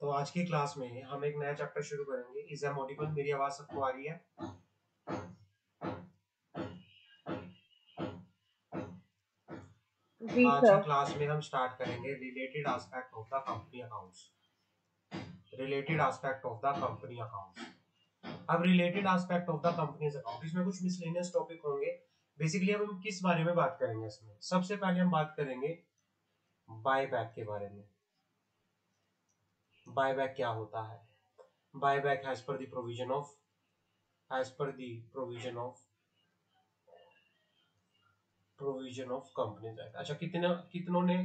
तो आज की क्लास में हम एक नया चैप्टर शुरू करेंगे। Is am audible? मेरी आवाज सबको आ रही है? जी आज की सर। क्लास में हम स्टार्ट करेंगे related aspect of the company accounts. Related aspect of the company accounts. अब related aspect of the companies account, इसमें कुछ मिसलेनियस टॉपिक होंगे। बेसिकली हम किस बारे में बात करेंगे इसमें? सबसे पहले हम बात करेंगे बायबैक के बारे में। बायबैक क्या होता है? Buyback as per the provision of companies act. अच्छा, कितनों ने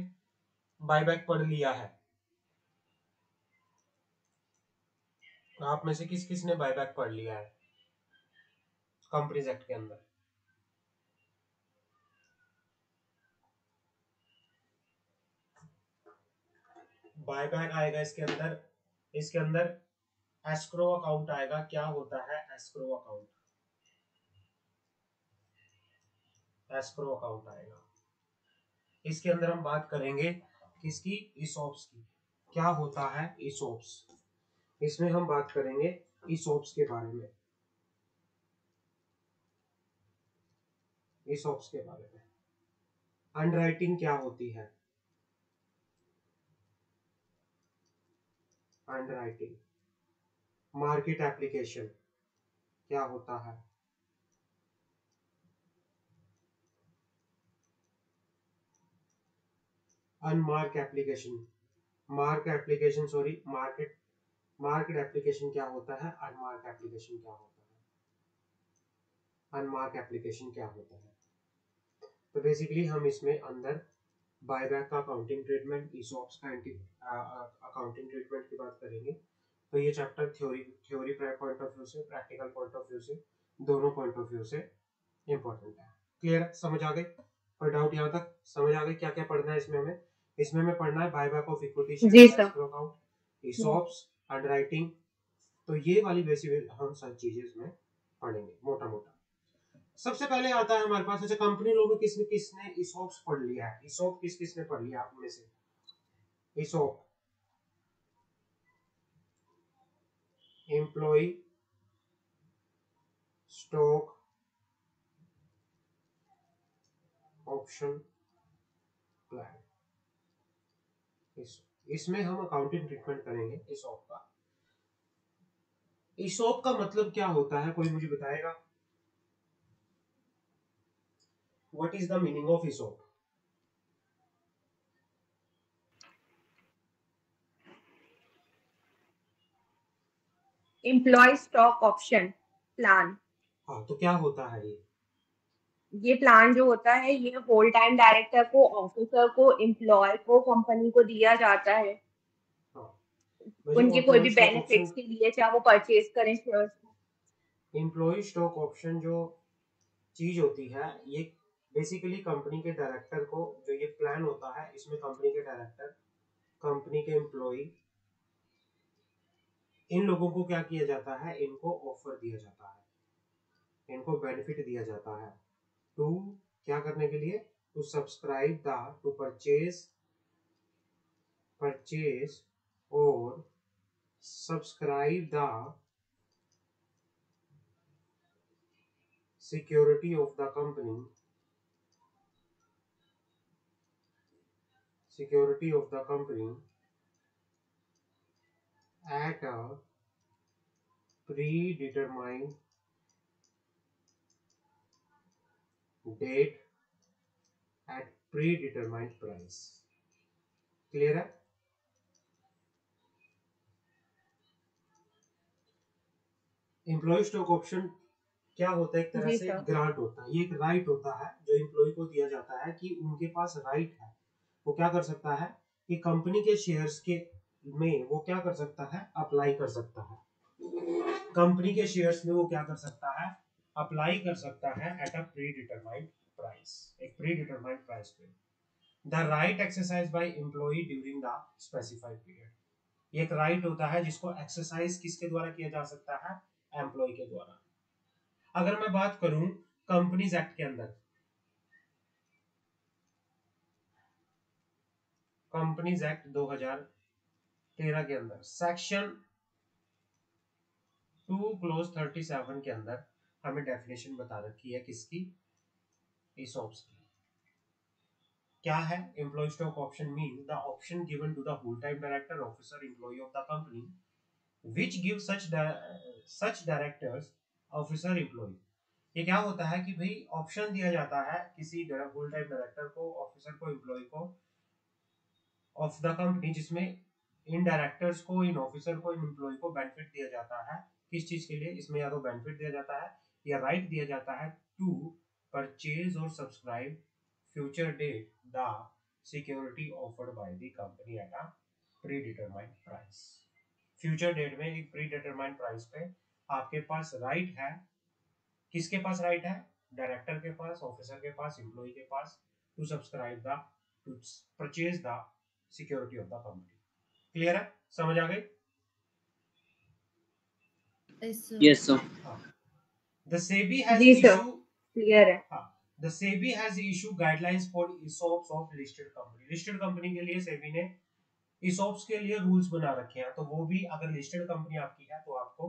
बायबैक पढ़ लिया है? आप में से किस किस ने बायबैक पढ़ लिया है कंपनीज एक्ट के अंदर? बायबैक आएगा इसके अंदर एस्क्रो अकाउंट आएगा। क्या होता है एस्क्रो अकाउंट? एस्क्रो अकाउंट आएगा। इसके अंदर हम बात करेंगे किसकी? ईसॉप्स की। क्या होता है ईसॉप्स? इसमें हम बात करेंगे ईसॉप्स के बारे में। ईसॉप्स के बारे में। अंडरराइटिंग क्या होती है? अंडरराइटिंग। मार्केट एप्लीकेशन क्या होता है? Unmark application. मार्केट एप्लीकेशन क्या होता है? अनमार्क एप्लीकेशन क्या होता है? अनमार्क एप्लीकेशन क्या होता है? तो बेसिकली हम इसमें अंदर बायबैक का अकाउंटिंग ट्रीटमेंट, ईसॉप्स का अकाउंटिंग ट्रीटमेंट की बात करेंगे। तो ये chapter theory point of view से, प्रैक्टिकल पॉइंट ऑफ व्यू से, दोनों पॉइंट ऑफ व्यू से इंपॉर्टेंट है। क्लियर? समझ आ गई? कोई डाउट यहाँ तक? समझ आ गई क्या क्या पढ़ना है इसमें हमें? इसमें हमें पढ़ना है बायबैक ऑफ इक्विटी जी share, sir. Escrow account, ESOPs, underwriting. तो ये वाली बेसिक हम सारी चीजें इसमें पढ़ेंगे मोटा मोटा। सबसे पहले आता है हमारे पास, अच्छा कंपनी लोगों किसने किसने ईसॉप्स पढ़ लिया है? ईसॉप किस किसने पढ़ लिया आप में से? ESOP, employ stock option plan. इसमें हम अकाउंटिंग ट्रीटमेंट करेंगे ईसॉप का। ईसॉप का मतलब क्या होता है, कोई मुझे बताएगा? What is the meaning of ESOP? Employ stock option plan. हाँ, तो क्या होता है ये? ये प्लान जो होता है ये होल टाइम डायरेक्टर को, ऑफिसर को, एम्प्लॉय को, कंपनी को दिया जाता है हाँ, मुझे उनके कोई एम्प्लॉय भी स्टॉक ऑप्शन, बेनिफिट्स के लिए, चाहे वो परचेज करें शेयर्स को। एम्प्लॉय स्टॉक ऑप्शन जो चीज होती है, ये बेसिकली कंपनी के डायरेक्टर को, जो ये प्लान होता है इसमें कंपनी के डायरेक्टर, कंपनी के एम्प्लॉय, इन लोगों को क्या किया जाता है? इनको ऑफर दिया जाता है, इनको बेनिफिट दिया जाता है। टू क्या करने के लिए? To subscribe the, to purchase और subscribe the security of the company, security of the company at a predetermined date at predetermined price। Clear है? एम्प्लॉय स्टॉक ऑप्शन क्या होता है? एक तरह जी से सर। ग्रांट होता है, ये एक राइट होता है जो एम्प्लॉय को दिया जाता है कि उनके पास राइट है, वो क्या कर सकता है कि कंपनी के शेयर्स के में वो क्या कर सकता है? अप्लाई कर सकता है। कंपनी के शेयर्स में वो क्या कर सकता है? अप्लाई कर सकता है at a predetermined price, एक प्री डिटरमाइंड प्राइस पे। The right exercise by employ during the specified period. ये एक राइट होता है जिसको एक्सरसाइज किसके द्वारा किया जा सकता है? एम्प्लॉय के द्वारा। अगर मैं बात करूं कंपनीज एक्ट के अंदर, कंपनीज एक्ट 2000 13 के अंदर सेक्शन 2 क्लोज 37 के अंदर हमें डेफिनेशन बता रखी है किसकी, ESOPs की। क्या है employ stock option? Mean the option given to the whole time director officer employ of the company which give such directors officer employee। ये क्या होता है कि भाई ऑप्शन दिया जाता है किसी होल टाइम डायरेक्टर को, ऑफिसर को, एम्प्लॉय को ऑफ द कंपनी, जिसमें इन डायरेक्टर्स को, इन ऑफिसर को, इन एम्प्लॉय को बेनिफिट दिया जाता है। किस चीज के लिए? इसमें या तो बेनिफिट दिया जाता है या राइट दिया जाता है टू परचेज और subscribe future date the security offered by the company at a predetermined price. Future date में एक प्री डिटरमाइंड प्राइस पे आपके पास राइट है। किसके पास राइट है? डायरेक्टर के पास, ऑफिसर के पास, एम्प्लॉय के पास, to subscribe the, to purchase the security of the company. Clear है? समझ आ गई? Yes sir. The SEBI has जी सर, इशू, क्लियर है। The SEBI has issue guidelines for ESOPs of listed company. Listed company के लिए सेबी ने ESOPs के लिए रूल्स बना रखे हैं, तो वो भी अगर लिस्टेड कंपनी आपकी है तो आपको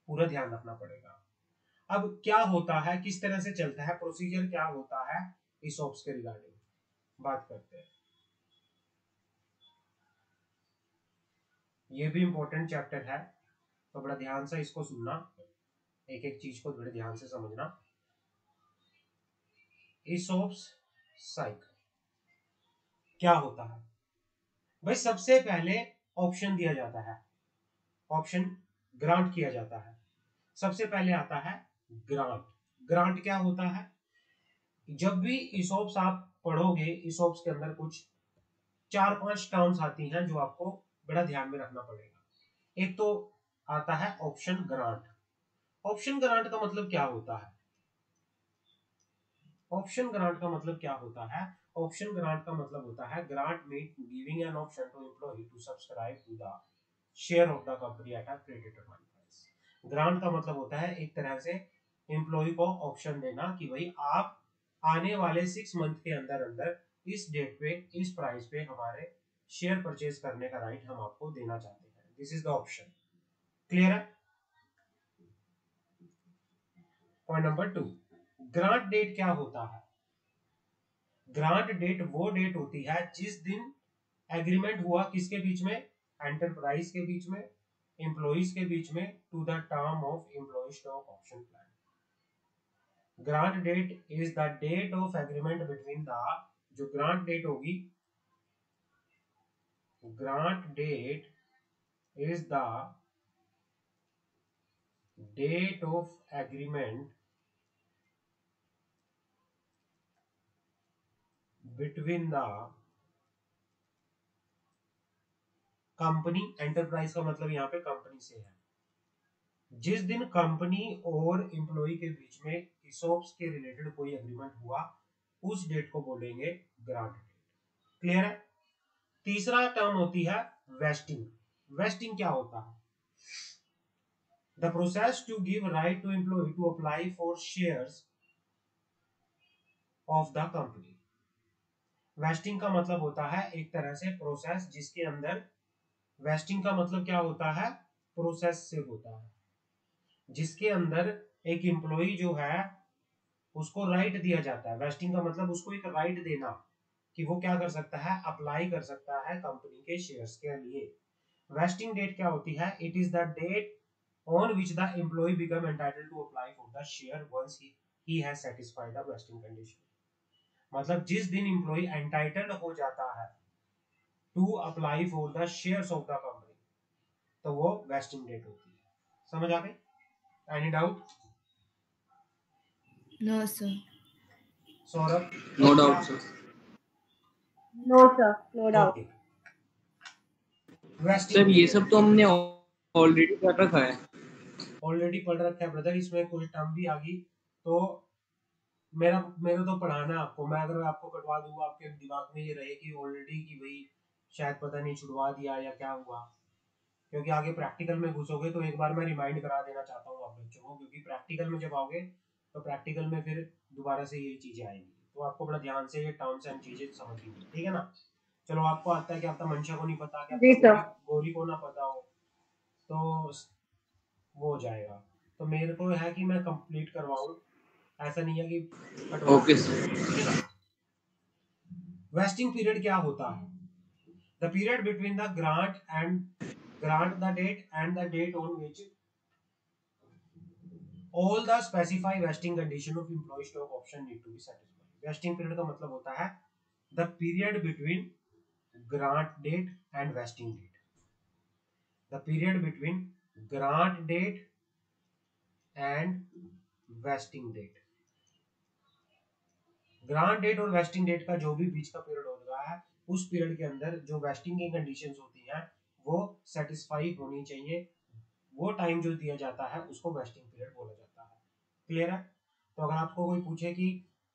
पूरा ध्यान रखना पड़ेगा। अब क्या होता है, किस तरह से चलता है, प्रोसीजर क्या होता है ESOPs के रिगार्डिंग बात करते हैं। ये भी इंपॉर्टेंट चैप्टर है, तो बड़ा ध्यान से इसको सुनना, एक एक चीज को बड़े ध्यान से समझना। ESOPs साइकिल क्या होता है भाई? सबसे पहले ऑप्शन दिया जाता है, ऑप्शन ग्रांट किया जाता है। सबसे पहले आता है ग्रांट। ग्रांट क्या होता है? जब भी ESOPs आप पढ़ोगे, ESOPs के अंदर कुछ 4-5 टर्म्स आती हैं जो आपको बड़ा ध्यान में रखना पड़ेगा। एक तो आता है ऑप्शन ग्रांट। ऑप्शन ग्रांट का मतलब क्या होता है? ऑप्शन ग्रांट का मतलब क्या होता है? ऑप्शन ग्रांट का मतलब होता है grant mean giving an option to employ to subscribe to the share of the company at a predetermined price. Grant का मतलब होता है एक तरह से एम्प्लॉय को ऑप्शन देना कि भाई आप आने वाले 6 मंथ के अंदर अंदर इस डेट पे, इस प्राइस पे हमारे शेयर परचेज करने का राइट हम आपको देना चाहते हैं। This is the option. Clear है? पॉइंट नंबर 2, ग्रांट डेट क्या होता है? ग्रांट डेट वो डेट होती है जिस दिन एग्रीमेंट हुआ किसके बीच में? एंटरप्राइज के बीच में, एम्प्लॉइज के बीच में, to the term of employ stock option plan. Grant date is the date of agreement between the, जो ग्रांट डेट होगी, grant date is the date of agreement between the company, enterprise का मतलब यहाँ पे company से है, जिस दिन कंपनी और एम्प्लॉय के बीच में ESOPs के रिलेटेड कोई एग्रीमेंट हुआ, उस डेट को बोलेंगे ग्रांट डेट। क्लियर है? तीसरा टर्म होती है वेस्टिंग। वेस्टिंग क्या होता है? The process to give right to employ to apply for shares of the company. Vesting का मतलब होता है एक तरह से प्रोसेस जिसके अंदर, वेस्टिंग का मतलब क्या होता है? प्रोसेस से होता है जिसके अंदर एक एम्प्लॉय जो है उसको राइट दिया जाता है। वेस्टिंग का मतलब उसको एक राइट देना कि वो क्या कर सकता है? अप्लाई कर सकता है कंपनी के शेयर्स के लिए। वेस्टिंग डेट क्या होती है? It is the date on which the employ become entitled to apply for the share once he has satisfied the vesting condition. मतलब जिस दिन एम्प्लॉय एंटाइटल्ड हो जाता है to apply for the shares of the company, तो वो vesting date होती है। समझ आ गई? Any doubt? No sir. Saurabh? No doubt sir. No sir, no doubt. Okay, sir vesting ये सब तो हमने ऑलरेडी कर रखा है। ऑलरेडी पढ़ रखा है ब्रदर। इसमें कोई टर्म भी आ गई तो मेरा मेरा तो पढ़ाना आपको। मैं अगर आपको कटवा दूंगा, आपके दिमाग में ये रहे कि ऑलरेडी कि भाई शायद पता नहीं छुड़वा दिया या क्या हुआ, क्योंकि आगे प्रैक्टिकल में घुसोगे तो एक बार मैं रिमाइंड करा देना चाहता हूँ आप बच्चों को, क्योंकि प्रैक्टिकल में जब आओगे तो प्रैक्टिकल में फिर दोबारा से ये चीजें आएंगी, तो आपको बड़ा ध्यान से ये टर्म्स एंड चीजें समझनी है, ठीक है ना? चलो आपको आता है कि आपका मंशा को नहीं पता, कि जी आपका सर। गौरी को ना पता हो, तो वो हो जाएगा। तो मेरे को है कि मैं कंप्लीट करवाऊं, ऐसा नहीं है कि कटवा। Okay sir. ठीक है ना। वेस्टिंग पीरियड क्या होता है? The period between the grant the date and the date on which all the specify vesting condition of employee stock option need to be satisfied. Vesting period का मतलब होता है the period between grant date and vesting date. The period between grant date and vesting date. Grant date और vesting date का जो भी बीच का period हो रहा है, उस पीरियड के अंदर जो वेस्टिंग की कंडीशंस होती हैं वो सेटिस्फाई होनी चाहिए। वो टाइम जो दिया जाता है उसको वेस्टिंग पीरियड बोला जाता है। क्लियर है? तो अगर आपको कोई पूछे कि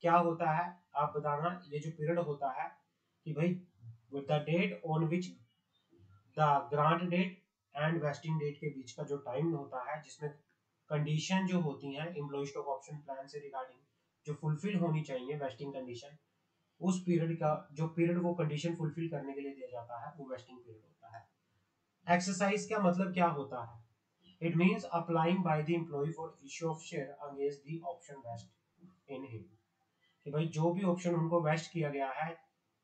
क्या होता है, आप बताना ये जो पीरियड होता है कि भाई the date on which the grant date and vesting date के बीच का जो टाइम होता है जिसमें कंडीशन जो होती हैं एम्प्लॉय स्टॉक ऑप्शन प्लान से रिगार्डिंग जो फुलफिल होनी चाहिए वेस्टिंग कंडीशन, उस पीरियड का जो पीरियड वो कंडीशन फुलफिल करने के लिए दिया जाता है वो वेस्टिंग पीरियड होता है। एक्सरसाइज का मतलब क्या होता है? It means applying by the employee for issue of share against the option vest in him. कि भाई जो भी ऑप्शन उनको वेस्ट किया गया है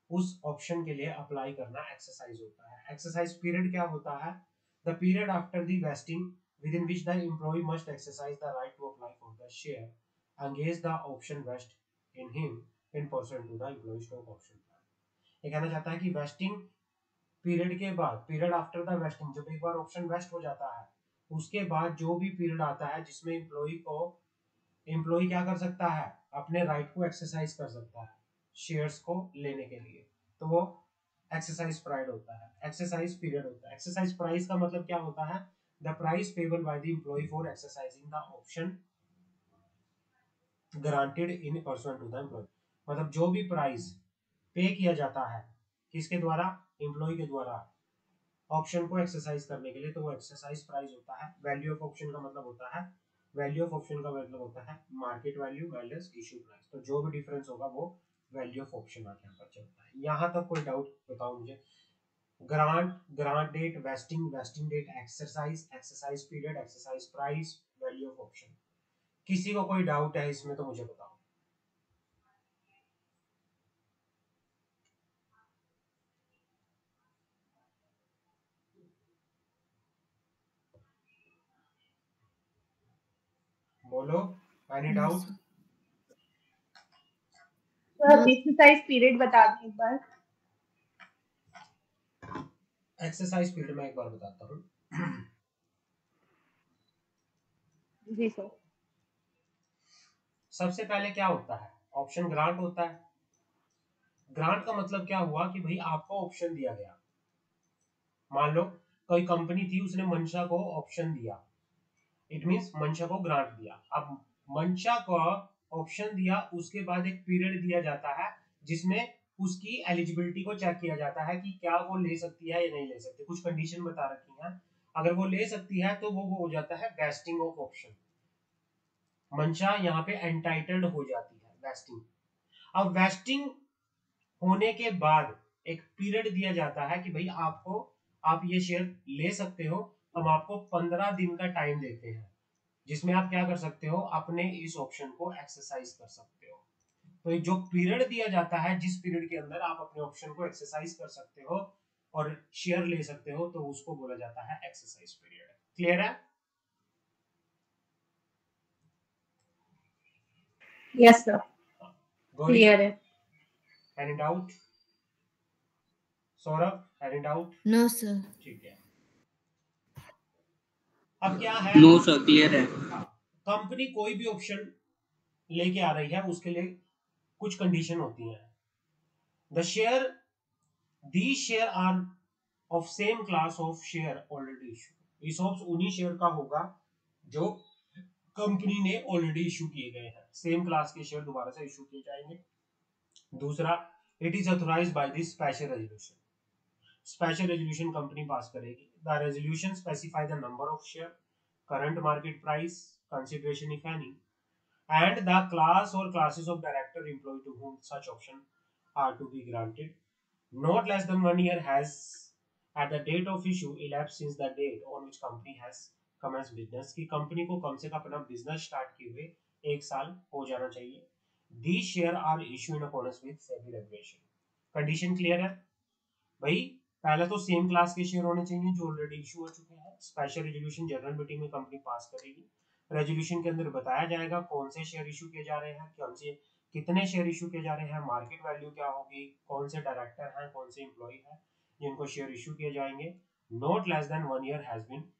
उस ऑप्शन के लिए अप्लाई करना एक्सरसाइज होता है। एक्सरसाइज पीरियड क्या होता है? The period after the vesting within which the employ must exercise the right to apply for the share against the option vest in him in person to the employ stock option plan. ये कहना चाहता है कि vesting period के बाद, period after the wasting, जब एक बार option waste हो जाता है उसके बाद जो भी पीरियड आता है जिसमें एम्प्लॉय क्या कर सकता है, अपने राइट को एक्सरसाइज कर सकता है शेयर्स को लेने के लिए, तो वो एक्सरसाइज पीरियड होता है। एक्सरसाइज पीरियड होता है। एक्सरसाइज प्राइस का मतलब क्या होता है? The price payable by the employ for exercising the option granted in person to the employ. मतलब जो भी प्राइस पे किया जाता है किसके द्वारा, एम्प्लॉय के द्वारा ऑप्शन को एक्सरसाइज करने के लिए, तो वो एक्सरसाइज प्राइस होता है। वैल्यू ऑफ ऑप्शन का मतलब होता है, वैल्यू ऑफ ऑप्शन का मतलब होता है market value minus issue price. तो जो भी डिफरेंस होगा वो वैल्यू ऑफ ऑप्शन आके यहाँ पर चलता है। यहाँ तक कोई डाउट बताओ मुझे? Grant date, vesting date, exercise period, exercise price, value of option. किसी को कोई डाउट है इसमें तो मुझे बताओ। बोलो, any no doubt? Sir. Sir exercise period बता दें एक बार। एक्सरसाइज पीरियड में एक बार बताता हूँ। जी सर। सबसे पहले क्या होता है? ऑप्शन ग्रांट होता है। ग्रांट का मतलब क्या हुआ कि भाई आपको ऑप्शन दिया गया। मान लो कोई कंपनी थी, उसने मंशा को ऑप्शन दिया, इट मींस मंशा को ग्रांट दिया। अब मंशा को ऑप्शन दिया, उसके बाद एक पीरियड दिया जाता है जिसमें उसकी एलिजिबिलिटी को चेक किया जाता है कि क्या वो ले सकती है या नहीं ले सकती। कुछ कंडीशन बता रखी है, अगर वो ले सकती है तो वो हो जाता है वेस्टिंग ऑफ ऑप्शन। मंशा यहाँ पे एंटाइटल्ड हो जाती है, वेस्टिंग। अब वेस्टिंग होने के बाद एक पीरियड दिया जाता है कि भाई आप ये शेयर ले सकते हो, हम आपको 15 दिन का टाइम देते हैं जिसमें आप क्या कर सकते हो, अपने इस ऑप्शन को एक्सरसाइज कर सकते हो। तो जो पीरियड दिया जाता है जिस पीरियड के अंदर आप अपने ऑप्शन को एक्सरसाइज कर सकते हो और शेयर ले सकते हो, तो उसको बोला जाता है एक्सरसाइज पीरियड। क्लियर है? यस सर, गौरी, क्लियर है। Any doubt? Saurabh, any doubt? No sir. ठीक है। अब क्या है? नो सर, क्लियर है। कंपनी कोई भी ऑप्शन लेके आ रही है उसके लिए कुछ कंडीशन होती है। The share these share are of same class of share already issued। ESOPs उन्हीं शेयर का होगा जो कंपनी ने ऑलरेडी इशू किए गए हैं, सेम क्लास के शेयर दोबारा से इशू किए जाएंगे। दूसरा, it is authorised by this special resolution. Special resolution company pass करेगी। The resolution specify the number of share, current market price, consideration if any, and the class or classes of director employee to whom such option are to be granted Not less than 1 year has at the date of issue elapsed since the date on which company has commenced business, कि company को कम से कम अपना business start किए हुए 1 साल हो जाना चाहिए. These share are issued in accordance with SEBI regulation. Condition clear है भाई. पहले तो सेम क्लास के शेयर होने चाहिए जो ऑलरेडी इशू हो चुके हैं. स्पेशल रेजोल्यूशन जनरल मीटिंग में कंपनी पास करेगी. रेजोल्यूशन के अंदर बताया जाएगा कौन से शेयर इशू किए जा रहे हैं, कौन से कितने शेयर इशू किए जा रहे हैं, मार्केट वैल्यू क्या होगी, कौन से डायरेक्टर हैं, कौन से एम्प्लॉय हैं जिनको शेयर इशू किए जाएंगे. Not less than 1 year has been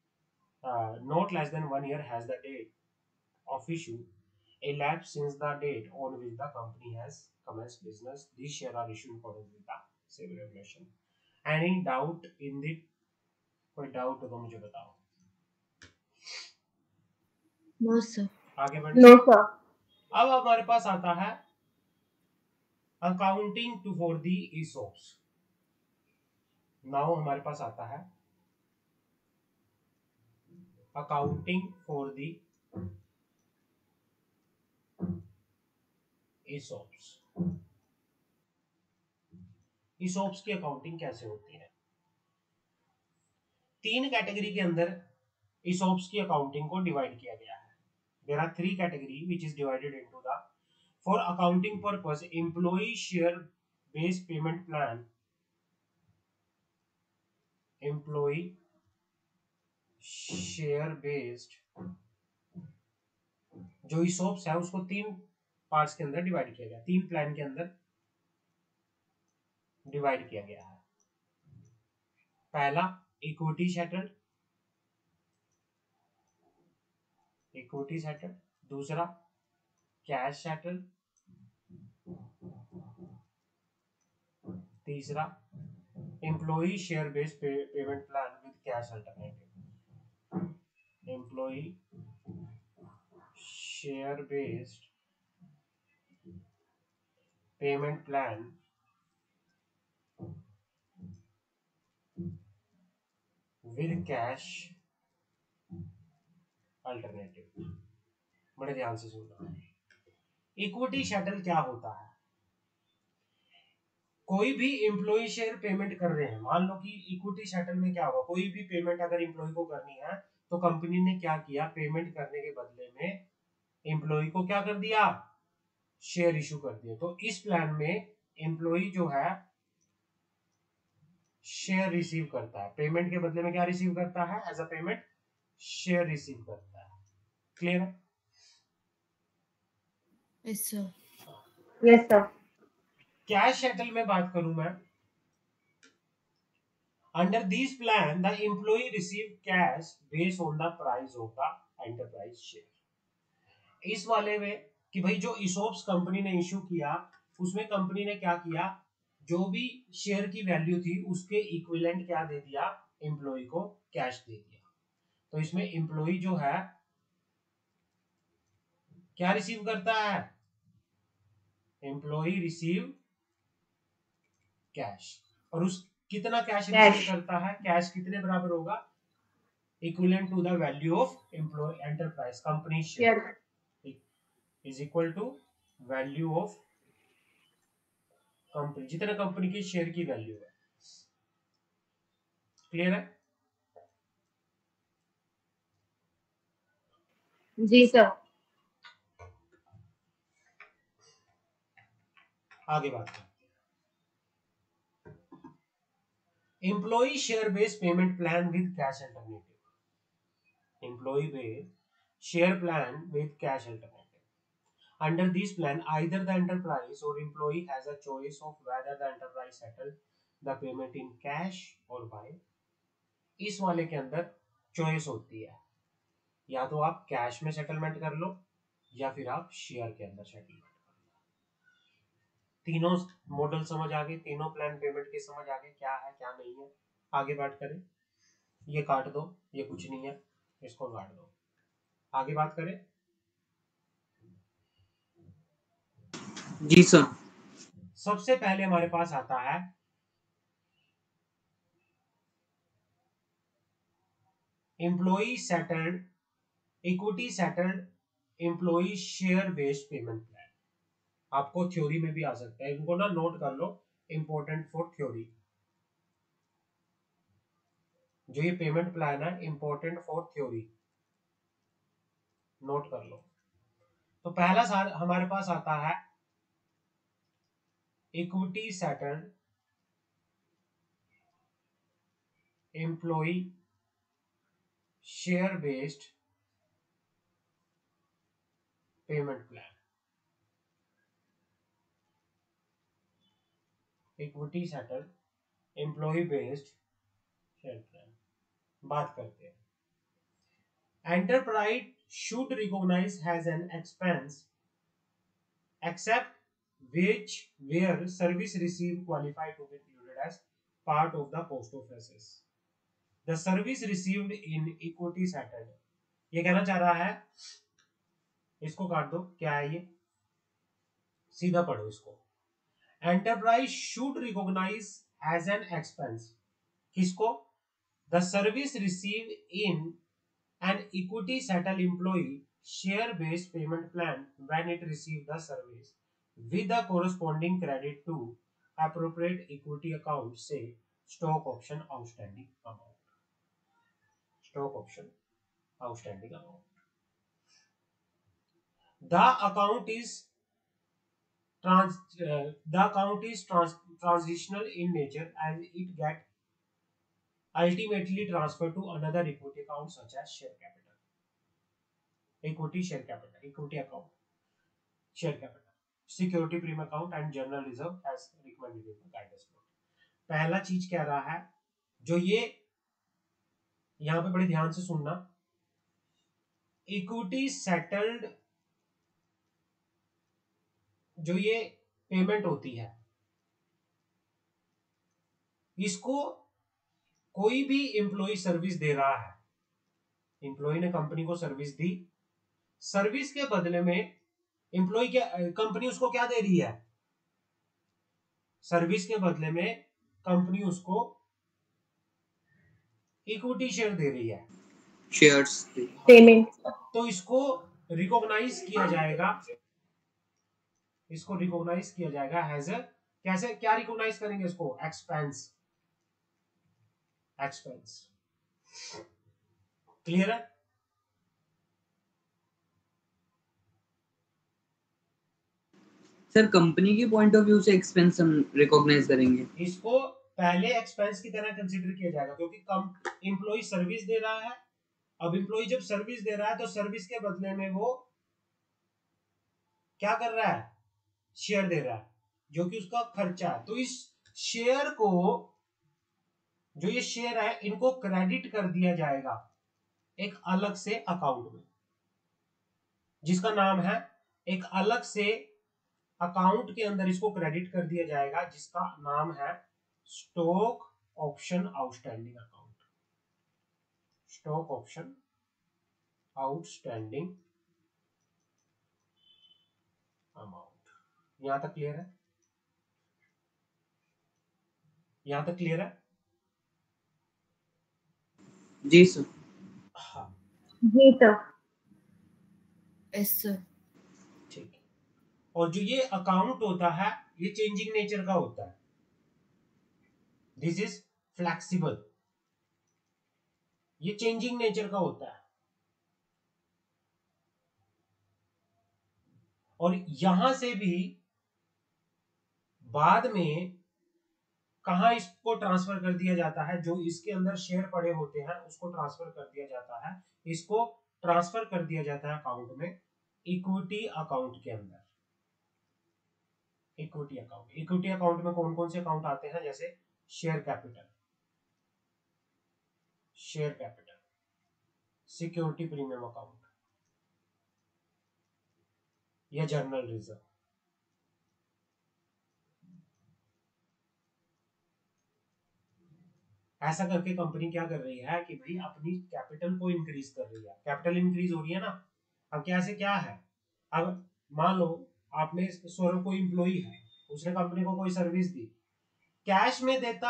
not less than 1 year has the date of issue elapsed since the date on which the company has commenced business. These shares are issued according with the SEBI regulation. Any doubt in the, कोई doubt हो तो मुझे बताओ. No sir. आगे बढ़े. No sir. अब हमारे पास आता है accounting to for the ESOPs. Now हमारे पास आता है accounting for the ESOPs. ESOPs की अकाउंटिंग कैसे होती है? 3 कैटेगरी के अंदर ESOPs की अकाउंटिंग को डिवाइड किया गया है. There are 3 category which is divided into the for accounting purpose employee share based payment plan, employee share based जो ESOPs है उसको 3 पार्ट्स के अंदर डिवाइड किया गया, 3 प्लान के अंदर डिवाइड किया गया है. पहला इक्विटी सेटल्ड, इक्विटी सेटल्ड. दूसरा कैश सेटल्ड. तीसरा employee share based payment plan with cash alternative. Employee share based payment plan with cash alternative. बड़े ध्यान से सुनना. इक्विटी सेटल क्या होता है? कोई भी एम्प्लॉय शेयर पेमेंट कर रहे हैं, मान लो कि इक्विटी सेटल में क्या होगा, कोई भी पेमेंट अगर एम्प्लॉय को करनी है तो कंपनी ने क्या किया, पेमेंट करने के बदले में एम्प्लॉय को क्या कर दिया, शेयर इशू कर दिया. तो इस प्लान में एम्प्लॉय जो है शेयर रिसीव करता है, पेमेंट के बदले में क्या रिसीव करता है, as a payment share receive करता है. क्लियर है? Yes sir. Yes sir. Cash settle में बात करूं मैं, under this plan the employ receive cash based on the price of the enterprise share. इस वाले में कि भाई जो ESOPs कंपनी ने इशू किया उसमें कंपनी ने क्या किया, जो भी शेयर की वैल्यू थी उसके इक्विवेलेंट क्या दे दिया, एम्प्लॉय को कैश दे दिया. तो इसमें एम्प्लॉय जो है क्या रिसीव करता है, एम्प्लॉय रिसीव कैश. और उस कितना कैश रिसीव करता है, कैश कितने बराबर होगा, equivalent to the value of employ enterprise company share is equal to value of company, जितना कंपनी के शेयर की वैल्यू है. क्लियर है? जी सर. आगे बात करते हैं. Employ share based payment plan with cash alternative. Employ based share plan with cash alternative. Under this plan, either the enterprise or employee has a choice of whether the enterprise settle the payment in cash or by. इस वाले के अंदर choice होती है, या तो आप cash में सेटलमेंट कर लो या फिर आप शेयर के अंदर सेटलमेंट कर लो. तीनों मॉडल समझ आ गए, तीनों प्लान पेमेंट के समझ आ गए क्या है क्या नहीं है. आगे बात करें. ये काट दो, ये कुछ नहीं है, इसको काट दो. आगे बात करें. जी सर. सबसे पहले हमारे पास आता है employee settled equity settled employee share based payment plan. आपको थ्योरी में भी आ सकता है, इनको ना नोट कर लो इंपॉर्टेंट फॉर थ्योरी। जो ये पेमेंट प्लान है इंपॉर्टेंट फॉर थ्योरी, नोट कर लो। तो पहला साल हमारे पास आता है equity settled employ share based payment plan. Equity settled employ based share plan बात करते हैं। Enterprise should recognise has an expense except which where service received qualify to be included as part of the cost of access. The service received in equity settled, ये कहना चाह रहा है, इसको काट दो, क्या है ये, सीधा पढ़ो इसको। Enterprise should recognise as an expense, किसको? The service receive in an equity settle employee share based payment plan when it receive the service with the corresponding credit to appropriate equity account, say stock option outstanding amount. Stock option outstanding amount. The account is transitional in nature as it get ultimately transferred to another equity account such as share capital, equity share capital, equity account, share capital, security premium account and general reserve as recommended in the guidance note. पहला चीज कह रहा है, जो ये यहां पे बड़े ध्यान से सुनना, इक्विटी सेटल्ड जो ये पेमेंट होती है, इसको कोई भी एम्प्लॉय सर्विस दे रहा है, एम्प्लॉय ने कंपनी को सर्विस दी, सर्विस के बदले में एम्प्लॉय क्या, कंपनी उसको क्या दे रही है? सर्विस के बदले में कंपनी उसको इक्विटी शेयर दे रही है, शेयर्स पेमेंट। तो इसको रिकॉग्नाइज किया जाएगा, इसको रिकॉग्नाइज किया जाएगा एज ए, कैसे, क्या रिकॉग्नाइज करेंगे इसको? Expense, expense. क्लियर है? सर कंपनी के पॉइंट ऑफ व्यू से एक्सपेंस हम रिकॉग्नाइज करेंगे, इसको पहले एक्सपेंस की तरह कंसीडर किया जाएगा, क्योंकि कम एम्प्लॉय सर्विस दे रहा है। अब एम्प्लॉय जब सर्विस दे रहा है तो सर्विस के बदले में वो क्या कर रहा है? शेयर दे रहा है, जो कि उसका खर्चा है। तो इस शेयर को, जो ये शेयर है, इनको क्रेडिट कर दिया जाएगा एक अलग से अकाउंट में, जिसका नाम है, एक अलग से अकाउंट के अंदर इसको क्रेडिट कर दिया जाएगा, जिसका नाम है stock option outstanding account, stock option outstanding amount. यहां तक क्लियर है? यहां तक क्लियर है? जी सर। हाँ जी सर। Yes sir. ठीक है। और जो ये अकाउंट होता है, ये चेंजिंग नेचर का होता है, दिस इज फ्लेक्सिबल, ये चेंजिंग नेचर का होता है। और यहां से भी बाद में कहा इसको ट्रांसफर कर दिया जाता है, जो इसके अंदर शेयर पड़े होते हैं उसको ट्रांसफर कर दिया जाता है, इसको ट्रांसफर कर दिया जाता है अकाउंट में, इक्विटी अकाउंट के अंदर। इक्विटी अकाउंट, इक्विटी अकाउंट में कौन कौन से अकाउंट आते हैं? जैसे share capital, share capital, security premium account या जर्नल रिजर्व। ऐसा करके कंपनी क्या कर रही है कि भाई अपनी कैपिटल को इंक्रीज कर रही है, कैपिटल इंक्रीज हो रही है ना। अब कैसे, क्या है, अब मान लो आपने सौरभ को एम्प्लॉई है, उसने कंपनी को कोई सर्विस दी, कैश में देता।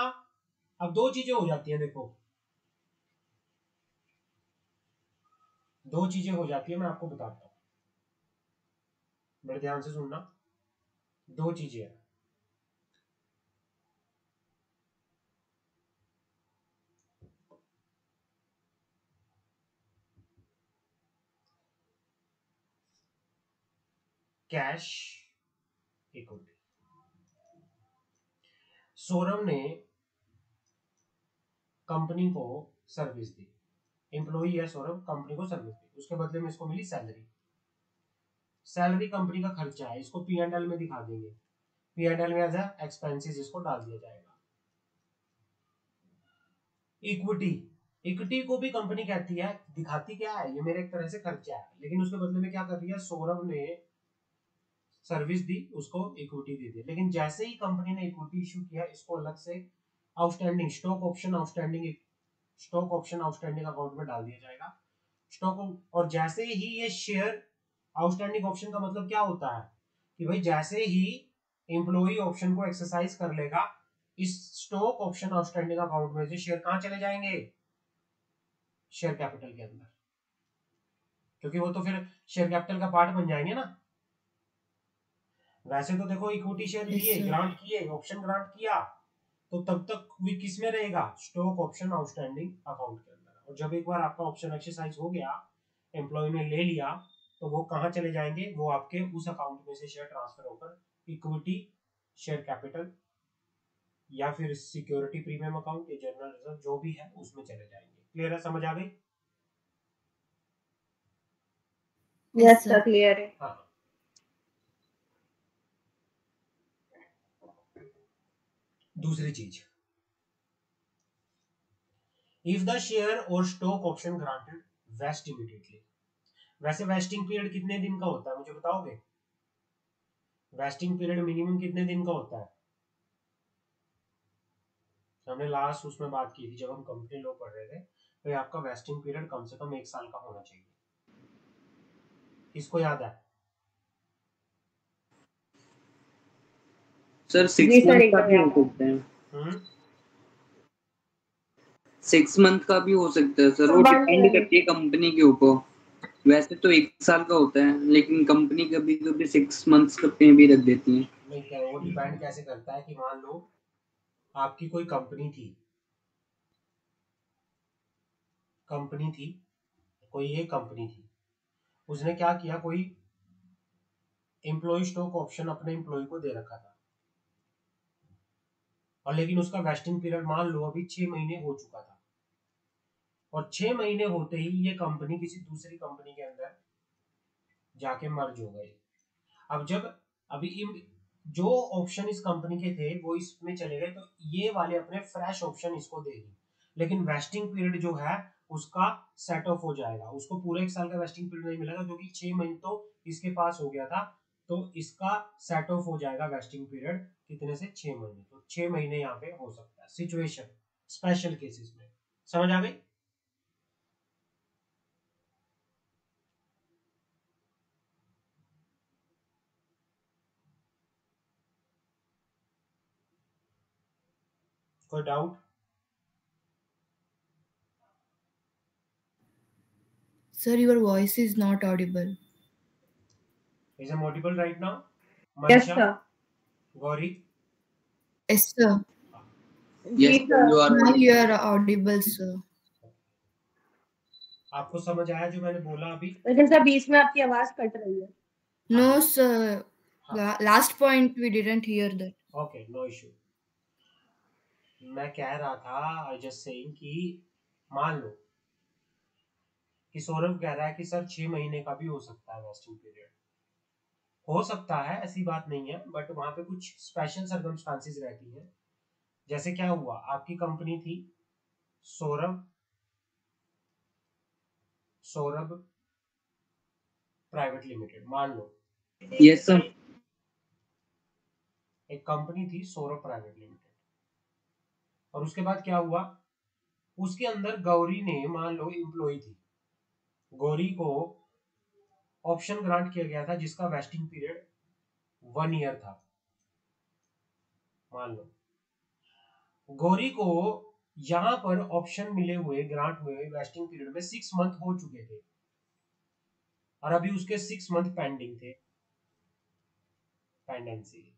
अब दो चीजें हो जाती हैं, देखो दो चीजें हो जाती है, मैं आपको बताता हूं, बड़े ध्यान से सुनना। दो चीजें हैं, कैश इक्विटी। सौरभ ने कंपनी को सर्विस दी, एम्प्लॉई है सौरभ, कंपनी को सर्विस दी, उसके बदले में इसको मिली सैलरी। सैलरी कंपनी का खर्चा है, इसको पी एंड एल में दिखा देंगे, पी एंड एल में एज एक्सपेंसेस इसको डाल दिया जाएगा। इक्विटी, इक्विटी को भी कंपनी कहती है, दिखाती क्या है, ये मेरे एक तरह से खर्चा है, लेकिन उसके बदले में क्या कर रही है, सौरभ ने सर्विस दी, उसको इक्विटी दे दी। लेकिन जैसे ही कंपनी ने इक्विटी इशू किया, इसको अलग से outstanding stock option outstanding account में डाल दिया जाएगा। स्टॉक, और जैसे ही ये शेयर आउटस्टैंडिंग ऑप्शन का मतलब क्या होता है कि भाई जैसे ही एम्प्लॉई ऑप्शन को एक्सरसाइज कर लेगा, इस स्टॉक ऑप्शन आउटस्टैंडिंग अकाउंट में से शेयर कहां चले जाएंगे, शेयर कैपिटल के अंदर, क्योंकि वो तो फिर शेयर कैपिटल का पार्ट बन जाएंगे ना। वैसे तो देखो इक्विटी शेयर लिए, ग्रांट किए, ऑप्शन ग्रांट किया, तो तब तक भी किस में रहेगा, स्टॉक ऑप्शन आउटस्टैंडिंग अकाउंट के अंदर। और जब एक बार आपका ऑप्शन एक्सरसाइज हो गया, एम्प्लॉय ने ले लिया, तो वो कहां चले जाएंगे, वो आपके उस अकाउंट में से शेयर ट्रांसफर होकर इक्विटी, शेयर कैपिटल, या फिर सिक्योरिटी प्रीमियम अकाउंट या जनरल रिजर्व जो भी है उसमें चले जाएंगे। क्लियर है, समझ आ गई? यस सर, क्लियर है। हाँ। दूसरी चीज, इफ द शेयर और stock option granted vest immediately. वैसे वेस्टिंग पीरियड कितने दिन का होता है, मुझे बताओगे? वेस्टिंग पीरियड मिनिमम कितने दिन का होता है? हमने लास्ट उसमें बात की थी जब हम कंपनी लॉ पढ़ रहे थे, तो आपका वेस्टिंग पीरियड कम से कम 1 साल का होना चाहिए। इसको याद है? सर जी 6 सर, मंथ का एकदम भी हो याद है। सकता है, 6 मंथ का भी हो सकता है सर, वो 1 डिपेंड ईयर। करती है कंपनी के ऊपर। वैसे तो 1 साल का होता है, लेकिन कंपनी कभी कभी 6 मंथ्स पे भी रख देती है। नहीं, क्या वो डिपेंड कैसे करता है कि मान लो आपकी कोई कंपनी थी, कोई एक कंपनी थी, उसने क्या किया, कोई एम्प्लॉय स्टॉक ऑप्शन अपने एम्प्लॉय को दे रखा था, और लेकिन उसका वेस्टिंग पीरियड मान लो अभी 6 महीने हो चुका था, और 6 महीने होते ही ये कंपनी किसी दूसरी कंपनी के अंदर जाके मर्ज हो गई। अब जब अभी जो ऑप्शन इस कंपनी के थे वो इसमें चले गए, तो ये वाले अपने फ्रेश ऑप्शन इसको देगी, लेकिन वेस्टिंग पीरियड जो है उसका सेट ऑफ हो जाएगा, उसको पूरे 1 साल का वेस्टिंग पीरियड नहीं मिलेगा, क्योंकि 6 महीने तो इसके पास हो गया था, तो इसका सेट ऑफ हो जाएगा वेस्टिंग पीरियड कितने से, 6 महीने। तो 6 महीने यहाँ पे हो सकता है, सिचुएशन स्पेशल केसेस में। समझ आ गई? कोई doubt? Sir, your voice is not audible. Is it audible right now? Yes Mansha, sir. Gauri? Yes, sir. जी yes sir, you sir. Are Now you are audible, sir. आपको समझ आया जो मैंने बोला अभी? लेकिन सर बीच में आपकी आवाज कट रही है। No, sir. Last point we didn't hear that. Okay, no issue. मैं कह रहा था, आई जस्ट सेइंग कि मान लो कि सौरभ कह रहा है कि सर 6 महीने का भी हो सकता है वेस्टिंग पीरियड, हो सकता है, ऐसी बात नहीं है, बट वहां पे कुछ स्पेशल सर्कमस्टांसेस रहती हैं। जैसे क्या हुआ, आपकी कंपनी थी सौरभ प्राइवेट लिमिटेड, मान लो यस सर, एक कंपनी थी सौरभ प्राइवेट लिमिटेड, और उसके बाद क्या हुआ, उसके अंदर गौरी ने, मान लो एम्प्लॉय थी, गौरी को ऑप्शन ग्रांट किया गया था जिसका वेस्टिंग पीरियड 1 ईयर था। मान लो गौरी को यहां पर ऑप्शन मिले हुए, ग्रांट हुए वेस्टिंग पीरियड में 6 मंथ हो चुके थे, और अभी उसके 6 मंथ पेंडिंग थे, पेंडेंसी,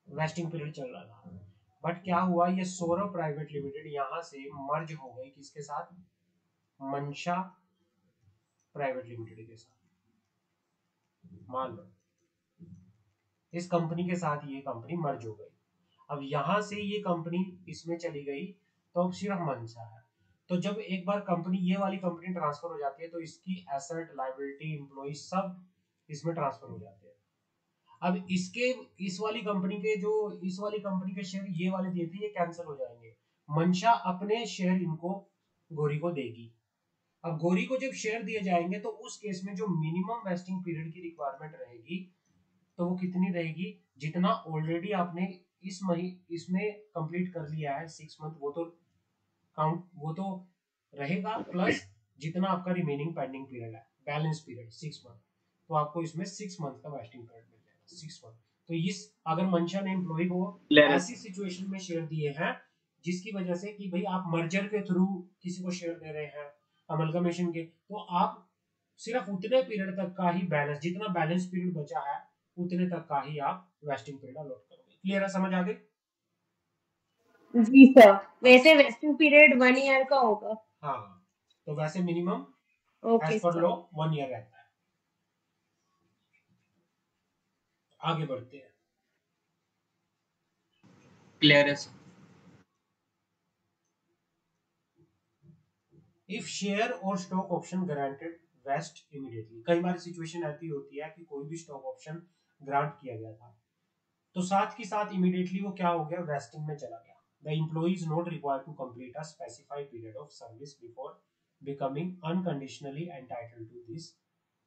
वेस्टिंग पीरियड चल रहा था। बट क्या हुआ, ये सौरभ प्राइवेट लिमिटेड यहां से मर्ज हो गई किसके साथ, मंशा प्राइवेट लिमिटेड के साथ। मान लो इस कंपनी के साथ ये कंपनी मर्ज हो गई, अब यहां से ये कंपनी इसमें चली गई तो अब सिर्फ मंशा है। तो जब एक बार कंपनी ये वाली कंपनी ट्रांसफर हो जाती है तो इसकी एसेट, लायबिलिटी, एम्प्लॉय सब इसमें ट्रांसफर हो जाते हैं। अब इसके इस वाली कंपनी के शेयर ये वाले दिए थे ये कैंसिल हो जाएंगे। मंशा अपने शेयर इनको गौरी को देगी। अब गौरी को जब शेयर दिए जाएंगे तो उस केस में जो मिनिमम वेस्टिंग पीरियड की रिक्वायरमेंट रहेगी तो वो कितनी रहेगी, जितना ऑलरेडी आपने इसमें कंप्लीट कर लिया है 6 मंथ, वो तो रहेगा, प्लस जितना आपका रिमेनिंग पेंडिंग पीरियड है, बैलेंस पीरियड 6 मंथ, तो आपको इसमें 6 मंथ का वेस्टिंग पीरियड मिल जाएगा 6 मंथ। तो इस अगर मंशा ने एम्प्लॉय को ऐसी सिचुएशन में शेयर दिए हैं जिसकी वजह से कि भाई आप मर्जर के थ्रू किसी को शेयर दे रहे हैं, अमलगमेशन के, तो आप सिर्फ उतने पीरियड तक का ही बैलेंस, जितना बैलेंस पीरियड बचा है उतने तक का ही आप वेस्टिंग पीरियड अलॉट करोगे। क्लियर है, समझ आ गई? जी सर। वैसे वेस्टिंग पीरियड 1 ईयर का होगा। हाँ, तो वैसे minimum okay as per sir. Law 1 year रहता है। आगे बढ़ते हैं। क्लियर है सर। इफ शेयर और stock option granted vest immediately, कई बार सिचुएशन ऐसी होती है कि कोई भी स्टॉक ऑप्शन ग्रांट किया गया था तो साथ के साथ इमीडिएटली वो क्या हो गया, वेस्टिंग में चला गया। The employ is not required to complete a specified period of service before becoming unconditionally entitled to this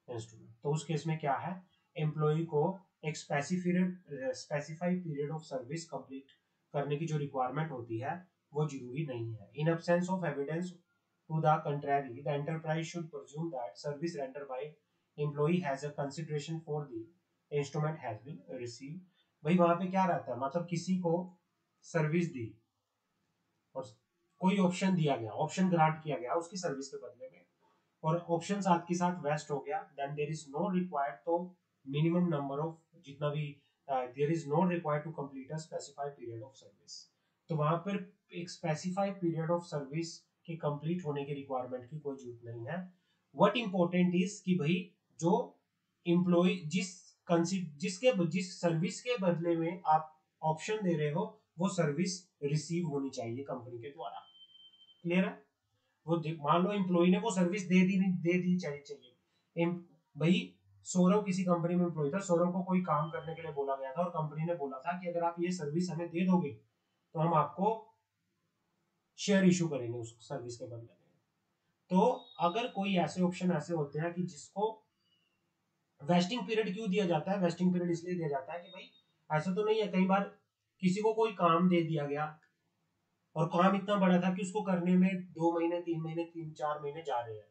instrument. तो उस केस में क्या है, एम्प्लॉय को एक specified period of service complete करने की जो रिक्वायरमेंट होती है वो जरूरी नहीं है। In absence of evidence to the contrary, the enterprise should presume that service rendered by employee has a consideration for the instrument has been received। भाई वहां पे क्या रहता है, मतलब किसी को सर्विस दी और कोई ऑप्शन दिया गया, ऑप्शन ग्रांट किया गया उसकी सर्विस के बदले में, और ऑप्शन साथ के साथ वेस्ट हो गया, then there is no required, तो मिनिमम नंबर ऑफ जितना भी there is no required to complete a specified period of service. तो वहां पर एक स्पेसिफाइड पीरियड ऑफ सर्विस के कंप्लीट होने की रिक्वायरमेंट की कोई जरूरत नहीं है। व्हाट इंपॉर्टेंट इज कि भाई जो एम्प्लॉय जिस सर्विस के बदले में आप ऑप्शन दे रहे हो वो सर्विस रिसीव होनी चाहिए कंपनी के द्वारा। क्लियर है? वो मान लो एम्प्लॉय ने वो सर्विस दे दी चाहिए। भाई सौरभ किसी कंपनी में एम्प्लॉय था, सौरभ को कोई काम करने के लिए बोला गया था और कंपनी ने बोला था कि अगर आप ये सर्विस हमें दे दोगे तो हम आपको शेयर इशू करेंगे उस सर्विस के बदले में। तो अगर कोई ऐसे ऑप्शन ऐसे होते हैं कि जिसको वेस्टिंग पीरियड क्यों दिया जाता है, वेस्टिंग पीरियड इसलिए दिया जाता है कि भाई ऐसा तो नहीं है, कई बार किसी को कोई काम दे दिया गया और काम इतना बड़ा था कि उसको करने में 2 महीने 3 महीने 3-4 महीने जा रहे हैं,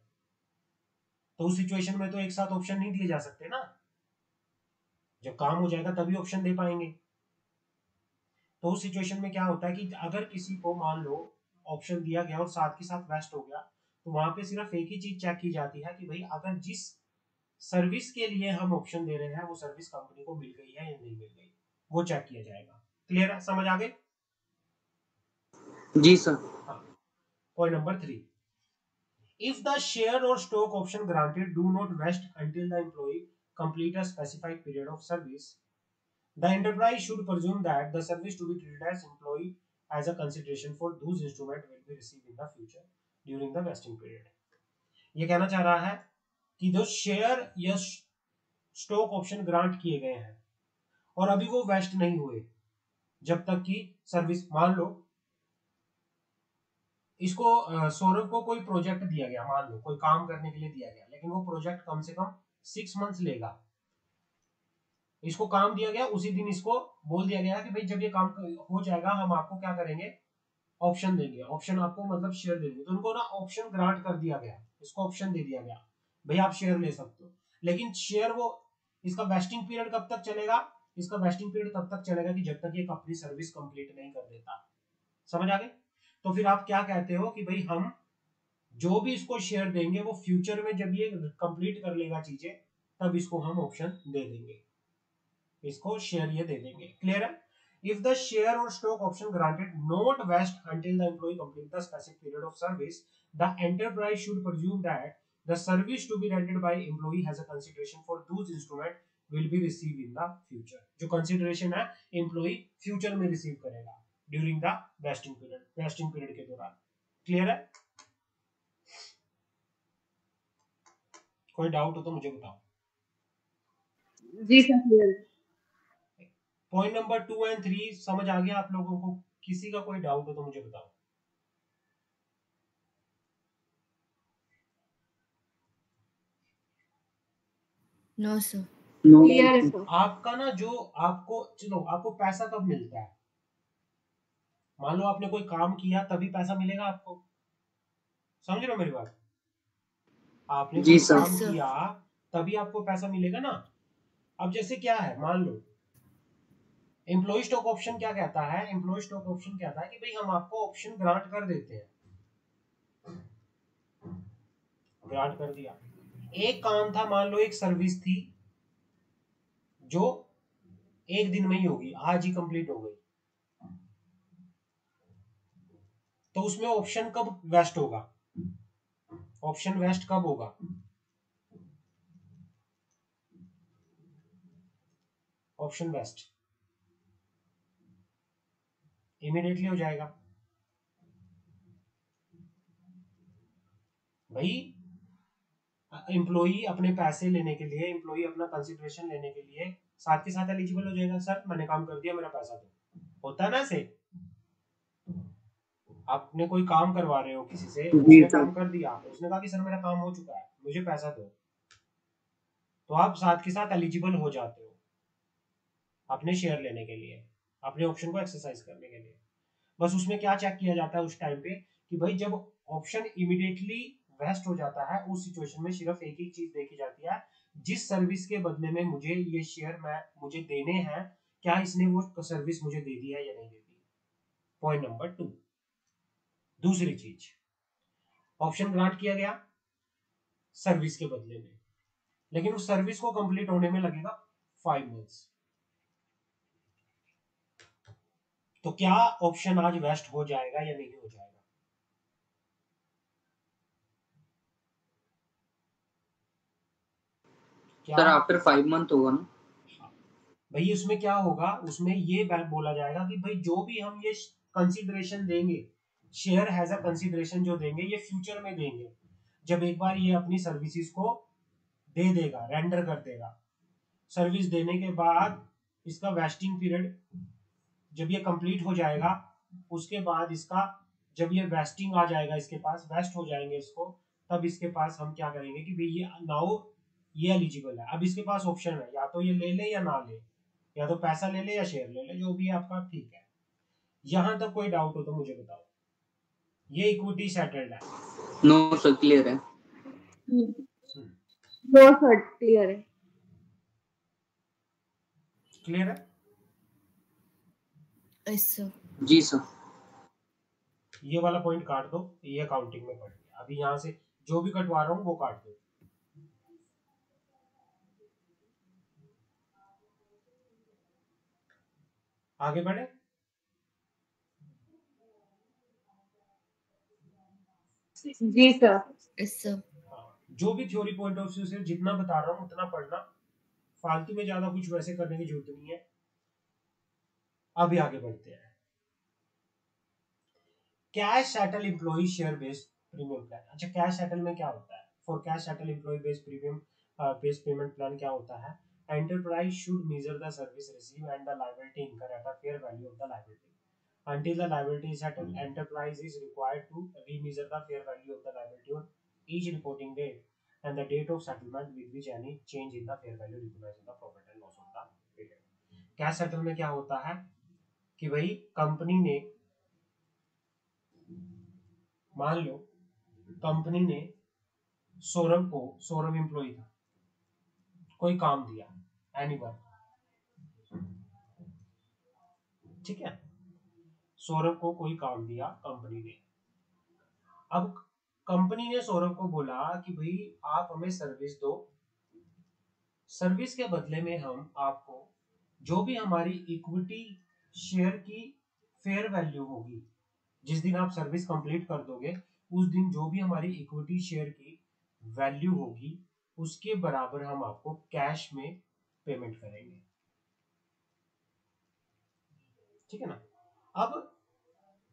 तो उस सिचुएशन में तो एक साथ ऑप्शन नहीं दिए जा सकते ना, जब काम हो जाएगा तभी ऑप्शन दे पाएंगे। तो उस सिचुएशन में क्या होता है कि अगर किसी को मान लो ऑप्शन दिया गया और साथ के साथ वेस्ट हो गया तो वहां पे सिर्फ एक ही चीज चेक की जाती है कि भाई अगर जिस सर्विस के लिए हम ऑप्शन दे रहे हैं वो सर्विस कंपनी को मिल गई है या नहीं मिल गई, वो चेक किया जाएगा। क्लियर है, समझ आ गई? जी sir. Point number 3, if the share or stock option granted do not vest until the employee complete a specified period of service, the enterprise should presume that the service to be treated as employee as a consideration for those instrument will be received in the future during the vesting period। ये कहना चाह रहा है कि जो share या stock option grant किए गए हैं और अभी वो वेस्ट नहीं हुए, जब तक कि सर्विस, मान लो इसको सौरभ को कोई प्रोजेक्ट दिया गया, मान लो कोई काम करने के लिए दिया गया, लेकिन वो प्रोजेक्ट कम से कम 6 मंथ्स लेगा। इसको काम दिया गया उसी दिन इसको बोल दिया गया कि भाई जब ये काम हो जाएगा हम आपको क्या करेंगे, ऑप्शन देंगे, ऑप्शन आपको मतलब शेयर देंगे। तो उनको ना ऑप्शन ग्रांट कर दिया गया, इसको ऑप्शन दे दिया गया भाई आप शेयर ले सकते हो, लेकिन शेयर वो इसका वेस्टिंग पीरियड कब तक चलेगा, इसका वेस्टिंग पीरियड तब तक चलेगा कि जब तक ये अपनी सर्विस कंप्लीट नहीं कर देता। समझ आ गई? तो फिर आप क्या कहते हो कि भाई हम जो भी इसको शेयर देंगे वो फ्यूचर में जब ये कंप्लीट कर लेगा चीजें तब इसको हम ऑप्शन दे देंगे, इसको शेयर ये दे देंगे। क्लियर है? If the share or stock option granted not vest until the employee complete the specific period of service, the enterprise should presume that The service to be rendered by employee has a consideration for those instrument will be received in the future. जो consideration है employee future में receive करेगा during the vesting period के दौरान. Clear है? कोई doubt हो तो मुझे बताओ. जी sir clear. Point number 2 and 3 समझ आ गया आप लोगों को? किसी का कोई डाउट हो तो मुझे बताओ. No, sir. नो क्लियर है सर. आपका ना जो आपको चलो आपको पैसा कब मिलता है? मान लो आपने कोई काम किया तभी पैसा मिलेगा आपको. समझ रहे हो मेरी बात? आपने जी कोई सर. काम Yes, sir. किया तभी आपको पैसा मिलेगा ना. अब जैसे क्या है, मान लो एम्प्लॉय स्टॉक ऑप्शन क्या कहता है? एम्प्लॉय स्टॉक ऑप्शन कहता है कि भाई हम आपको ऑप्शन ग्रांट कर देते हैं. ग्रांट कर दिया. एक काम था, मान लो एक सर्विस थी जो एक दिन में ही होगी, आज ही कंप्लीट हो गई, तो उसमें ऑप्शन कब वेस्ट होगा? ऑप्शन वेस्ट कब होगा? ऑप्शन वेस्ट इमीडिएटली हो जाएगा भाई. एम्प्लॉई अपने पैसे लेने के लिए, एम्प्लॉई अपना कंसिडरेशन लेने के लिए साथ के साथ एलिजिबल हो जाएगा. सर मैंने काम कर दिया, मेरा पैसा दो. होता है ना ऐसे? आपने कोई काम करवा रहे हो किसी से, जी उसने सर. काम कर दिया, उसने कहा कि सर मेरा काम हो चुका है, मुझे पैसा दो, तो आप साथ के साथ एलिजिबल हो जाते हो अपने शेयर लेने के लिए, अपने ऑप्शन को एक्सरसाइज करने के लिए. बस उसमें क्या चेक किया जाता है उस टाइम पे कि भाई जब ऑप्शन इमीडिएटली वेस्ट हो जाता है, उस सिचुएशन में सिर्फ एक ही चीज देखी जाती है, जिस सर्विस के बदले में मुझे ये शेयर मुझे देने हैं, क्या इसने वो सर्विस मुझे दे दी है या नहीं दे दी. Point number 2. दूसरी चीज, ऑप्शन ग्रांट किया गया सर्विस के बदले में, लेकिन उस सर्विस को कंप्लीट होने में लगेगा 5 मंथ्स. तो क्या ऑप्शन आज वेस्ट हो जाएगा या नहीं हो जाएगा? क्या सर आफ्टर 5 मंथ होगा ना? भाई उसमें क्या होगा, उसमें ये बोला जाएगा कि भाई जो भी हम ये कंसीडरेशन देंगे, शेयर हैज अ कंसीडरेशन जो देंगे, ये फ्यूचर में देंगे जब एक बार ये अपनी सर्विसेज को दे देगा, रेंडर कर देगा. सर्विस देने के बाद इसका वेस्टिंग पीरियड जब ये कंप्लीट हो जाएगा, उसके बाद इसका जब ये वेस्टिंग आ जाएगा, इसके पास वेस्ट हो जाएंगे इसको, तब इसके पास हम क्या करेंगे कि भाई ये नाउ ये एलिजिबल है. अब इसके पास ऑप्शन है, या तो ये ले ले या ना ले, या तो पैसा ले ले या शेयर ले ले, जो भी आपका ठीक है. यहां तक कोई डाउट हो तो मुझे बताओ. ये इक्विटी सेटल्ड है. नो सर क्लियर है. नो सर क्लियर है. क्लियर है? Yes, sir. जी सर. ये वाला पॉइंट काट दो, ये अकाउंटिंग में पड़ गया. अभी यहां से जो भी कटवा रहा हूं वो काट दो. आगे बढ़े. जी सर. Yes, sir. जो भी थ्योरी पॉइंट ऑफ व्यू से जितना बता रहा हूं उतना पढ़ना, फालतू में ज्यादा कुछ वैसे करने की जरूरत नहीं है. अभी आगे बढ़ते हैं. Cash settle employee share based premium plan. अच्छा, कैश सेटल में क्या होता है? For cash settle employee based premium based payment plan क्या होता है? Enterprise should measure the service receive and the liability incur at a fair value of the liability. Until the liability is settled, enterprise is required to remeasure the fair value of the liability on each reporting date and the date of settlement with which any change in the fair value recognized in the profit and loss of the period. Cash settle में क्या होता है कि भाई company ने, मान लो company ने Saurabh employ था, कोई काम दिया, एनी वर्क, ठीक है, सौरभ को कोई काम दिया कंपनी ने. अब कंपनी ने सौरभ को बोला कि भाई आप हमें सर्विस दो, सर्विस के बदले में हम आपको जो भी हमारी इक्विटी शेयर की फेयर वैल्यू होगी, जिस दिन आप सर्विस कंप्लीट कर दोगे उस दिन जो भी हमारी इक्विटी शेयर की वैल्यू होगी उसके बराबर हम आपको कैश में पेमेंट करेंगे, ठीक है ना। अब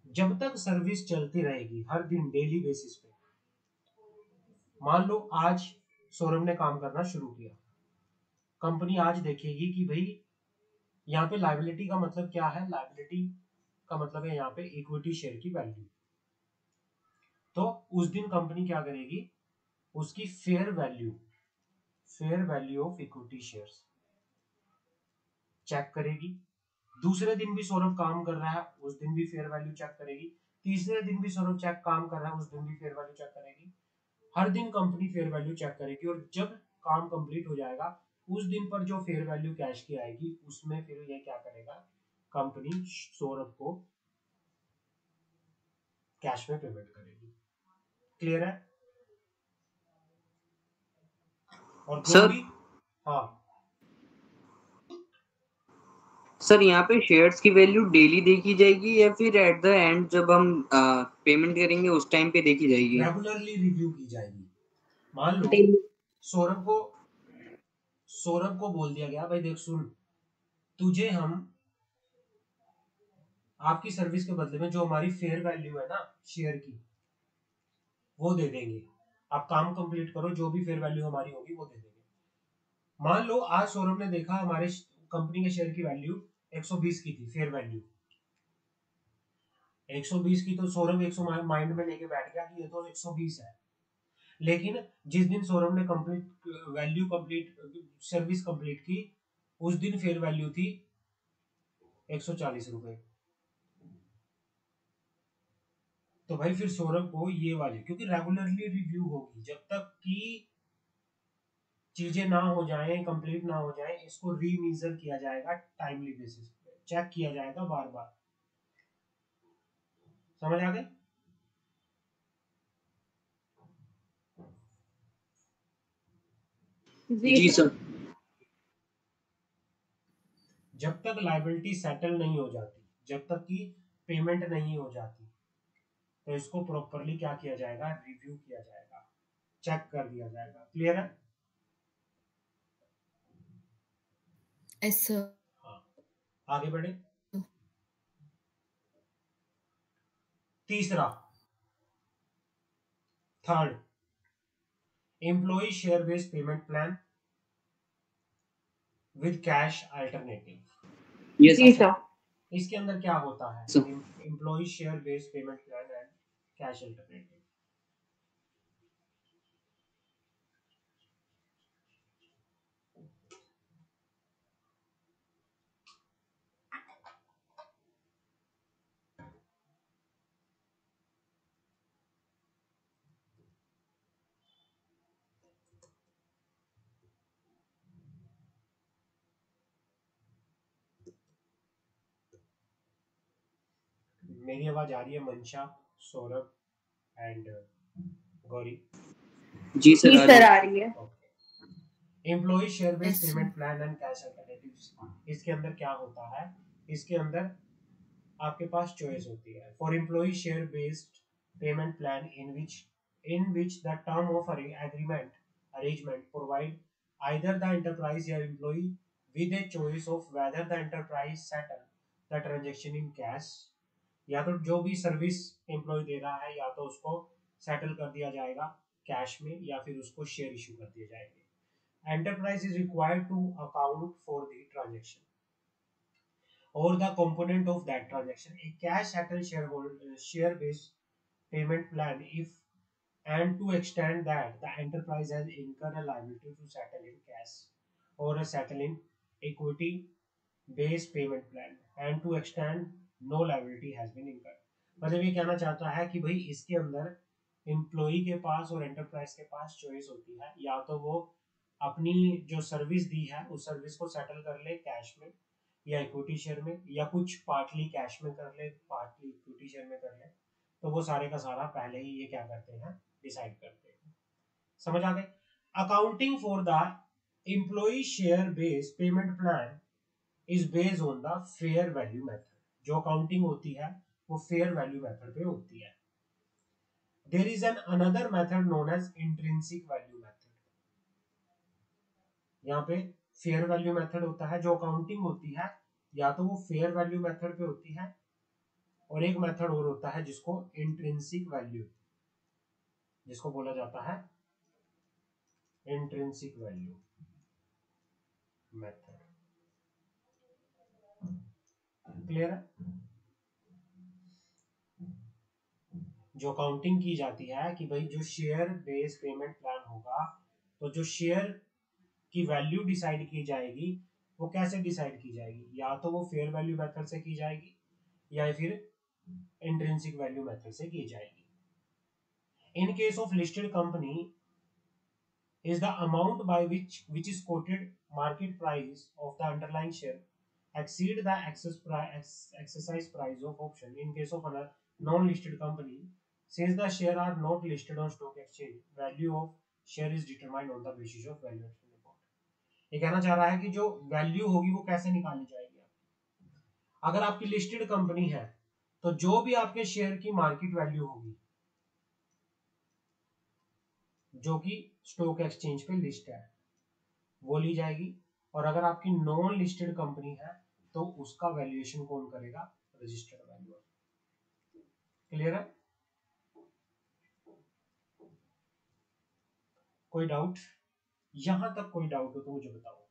जब तक सर्विस चलती रहेगी हर दिन डेली बेसिस पे, मान लो आज सौरभ ने काम करना शुरू किया, कंपनी आज देखेगी कि भाई यहाँ पे लायबिलिटी का मतलब क्या है, लायबिलिटी का मतलब है यहाँ पे इक्विटी शेयर की वैल्यू। तो उस दिन कंपनी क्या करेगी, उसकी fair value of equity shares check करेगी। दूसरे दिन भी सौरभ काम कर रहा है, उस दिन भी फेयर वैल्यू चेक करेगी। तीसरे दिन भी सौरभ काम कर रहा है, उस दिन भी फेयर वैल्यू चेक करेगी। हर दिन कंपनी फेयर वैल्यू चेक करेगी और जब काम कंप्लीट हो जाएगा उस दिन पर जो फेयर वैल्यू कैश की आएगी उसमें फिर ये क्या करेगा, कंपनी सौरभ को कैश में पेमेंट करेगी। क्लियर है? और जो सर भी, हाँ सर यहाँ पे शेयर्स की वैल्यू डेली देखी जाएगी या फिर एट द एंड जब हम पेमेंट करेंगे उस टाइम पे देखी जाएगी? रेगुलरली रिव्यू की जाएगी। मान लो डेली। सौरभ को बोल दिया गया भाई देख सुन, तुझे हम आपकी सर्विस के बदले में जो हमारी फेयर वैल्यू है ना शेयर की वो दे देंगे, आप काम कंप्लीट करो, जो भी फेयर वैल्यू हमारी होगी वो दे देंगे। मान लो आज सौरभ ने देखा हमारे कंपनी के शेयर की वैल्यू 120 की थी, फेयर वैल्यू 120 की, तो सौरभ 100 माइंड में लेके बैठ गया कि ये तो 120 है। लेकिन जिस दिन सौरभ ने कंप्लीट सर्विस कंप्लीट की उस दिन फेयर वैल्यू थी 140 रुपए। तो भाई फिर सौरभ को ये वाली, क्योंकि रेगुलरली रिव्यू होगी जब तक कि चीजें ना हो जाएं, कंप्लीट ना हो जाएं, इसको रीमेजर किया जाएगा, टाइमली बेसिस पे चेक किया जाएगा बार बार। समझ आ गए? जी सर। जब तक लायबिलिटी सेटल नहीं हो जाती, जब तक कि पेमेंट नहीं हो जाती, तो इसको प्रॉपरली क्या किया जाएगा, रिव्यू किया जाएगा, चेक कर दिया जाएगा। क्लियर है? Yes, sir. हाँ, आगे बढ़े। तीसरा, third, employee share based payment plan with cash alternative. Yes जी सर। इसके अंदर क्या होता है, sir. Employee share based payment plan and cash alternative. मेरी आवाज आ रही है मंशा, सौरभ एंड गौरी? जी जी सर सर आ रही है। Employee share based Yes, sir. Payment plan and cash alternatives, इसके अंदर क्या होता है, इसके अंदर आपके पास चॉइस होती है। For employee share based payment plan in which the term of agreement arrangement provide either the enterprise या employee with a choice of whether the enterprise settle the transaction in cash, या तो जो भी service employ दे रहा है या तो उसको सेटल कर दिया जाएगा कैश में या फिर उसको शेयर इशू कर दिए जाएंगे। Enterprise is required to account for the transaction or the component of that transaction. A cash settled share-based payment plan, if and to extend that the enterprise has incurred a liability to settle in cash or a settle in equity-based payment plan, and to extend no liability has been incurred. मतलब ये कहना चाहता है कि भाई इसके अंदर employee के पास और एंटरप्राइज के पास चॉइस होती है, या तो वो अपनी जो सर्विस दी है उस सर्विस को सेटल कर ले कैश में या इक्विटी शेयर में, या कुछ पार्टली कैश में कर ले, पार्टली इक्विटी शेयर में कर ले, तो वो सारे का सारा पहले ही ये क्या करते हैं, डिसाइड करते हैं। समझ आ गए? Accounting for the employee share based payment plan is based on the fair value method. जो अकाउंटिंग होती है वो फेयर वैल्यू मेथड पे होती है। There is an another method known as intrinsic value method. यहाँ पे फेयर वैल्यू मेथड होता है, जो अकाउंटिंग होती है या तो वो फेयर वैल्यू मेथड पे होती है, और एक मेथड और होता है जिसको इंट्रिंसिक वैल्यू, जिसको बोला जाता है इंट्रिंसिक वैल्यू मेथड। क्लियर है? जो काउंटिंग की जाती है कि भाई जो शेयर बेस्ड पेमेंट प्लान होगा, तो जो शेयर की वैल्यू डिसाइड की जाएगी वो कैसे डिसाइड की जाएगी, या तो वो फेयर वैल्यू मेथड से की जाएगी या फिर इंट्रिंसिक वैल्यू मेथड से की जाएगी। In case of listed company is the amount by which is quoted market price of the underlying share exceed the exercise price of option. In case of a non-listed company, since the share are not listed on stock exchange, value of share is determined on the basis of valuation report. ये कहना चाह रहा है कि जो value होगी वो कैसे निकाली जाएगी। अगर आपकी लिस्टेड कंपनी है तो जो भी आपके शेयर की मार्केट वैल्यू होगी जो कि स्टॉक एक्सचेंज पे लिस्ट है वो ली जाएगी, और अगर आपकी नॉन लिस्टेड कंपनी है तो उसका वैल्यूएशन कौन करेगा, रजिस्टर्ड वैल्यूअर। क्लियर है? कोई डाउट? यहां तक कोई डाउट हो तो मुझे बताओ।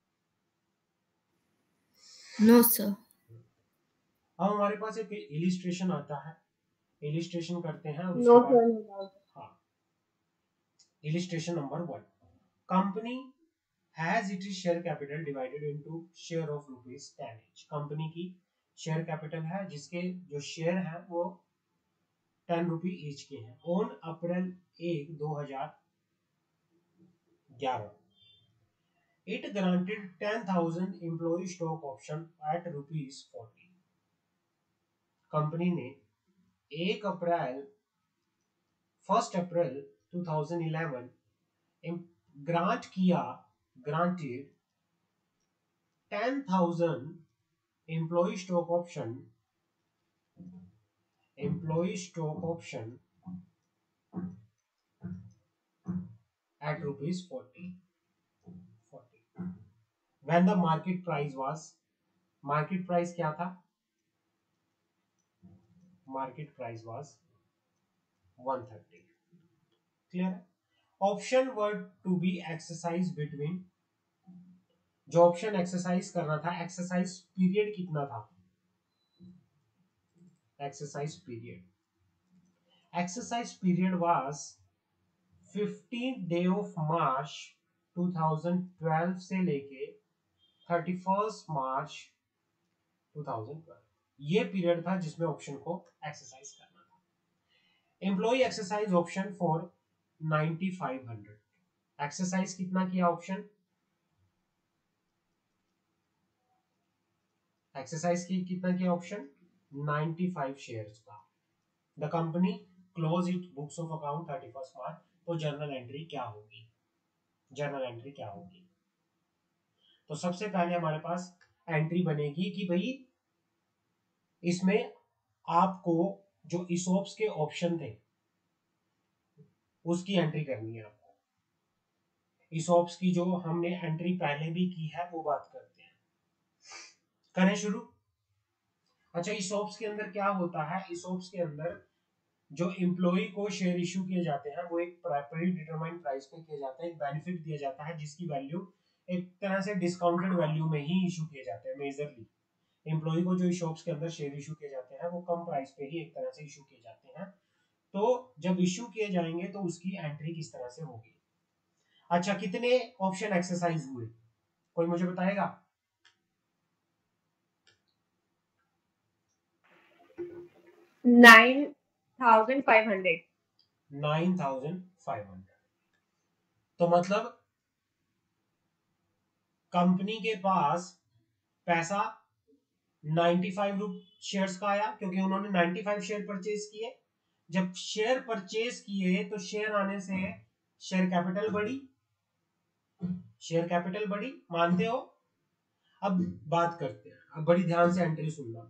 No sir. अब हमारे पास एक इलिस्ट्रेशन आता है, इलिस्ट्रेशन करते हैं और नो उसके बाद सर। हाँ, illustration number 1, company has its share capital divided into share of rupees 10 each। Company की शेयर कैपिटल है जिसके जो शेयर है वो 10 रुपी ईच के हैं। On April 1, 2011 it granted 10,000 employee stock option at ₹40। Company ने 1 अप्रैल 2011 ग्रांट किया, granted 10,000 employee stock option at ₹40 when the market price was, market price क्या था, market price was 130। क्लियर है? Option were to be exercise between, जो option exercise करना था, exercise period कितना था, exercise period was 15 day of March 2012 से लेके 31 मार्च 2012, ये पीरियड था जिसमें ऑप्शन को एक्सरसाइज करना था। Employee exercise option for 9500, exercise कितना किया ऑप्शन, एक्सरसाइज की कितना किया ऑप्शन, 95 शेयर्स का। The company close it books of account 31 March, तो जर्नल एंट्री क्या होगी, जर्नल एंट्री क्या होगी। तो सबसे पहले हमारे पास एंट्री बनेगी कि भाई इसमें आपको जो इसॉप्स के ऑप्शन थे उसकी एंट्री करनी है आपको। इसॉप्स की जो हमने एंट्री पहले भी की है वो बात करते हैं, करें शुरू। अच्छा, इसॉप्स के अंदर क्या होता है, इसॉप्स के अंदर जो एम्प्लॉय को शेयर इशू किए जाते हैं वो एक प्री डिटरमाइंड प्राइस पे किए जाते हैं, एक बेनिफिट दिया जाता है जिसकी वैल्यू एक तरह से डिस्काउंटेड वैल्यू में ही इशू किए जाते हैं। मेजरली एम्प्लॉय को जो शॉप्स के अंदर शेयर इशू किए जाते हैं वो कम प्राइस पे ही एक तरह से इशू किए जाते हैं। तो जब इशू किए जाएंगे तो उसकी एंट्री किस तरह से होगी। अच्छा, कितने ऑप्शन एक्सरसाइज हुए, कोई मुझे बताएगा? 9,500। 9,500। तो मतलब कंपनी के पास पैसा 95 शेयर्स का आया क्योंकि उन्होंने 95 शेयर परचेज किए। जब शेयर परचेज किए तो शेयर आने से शेयर कैपिटल बढ़ी, शेयर कैपिटल बढ़ी, मानते हो? अब बात करते हैं, अब बड़ी ध्यान से एंट्री सुनना,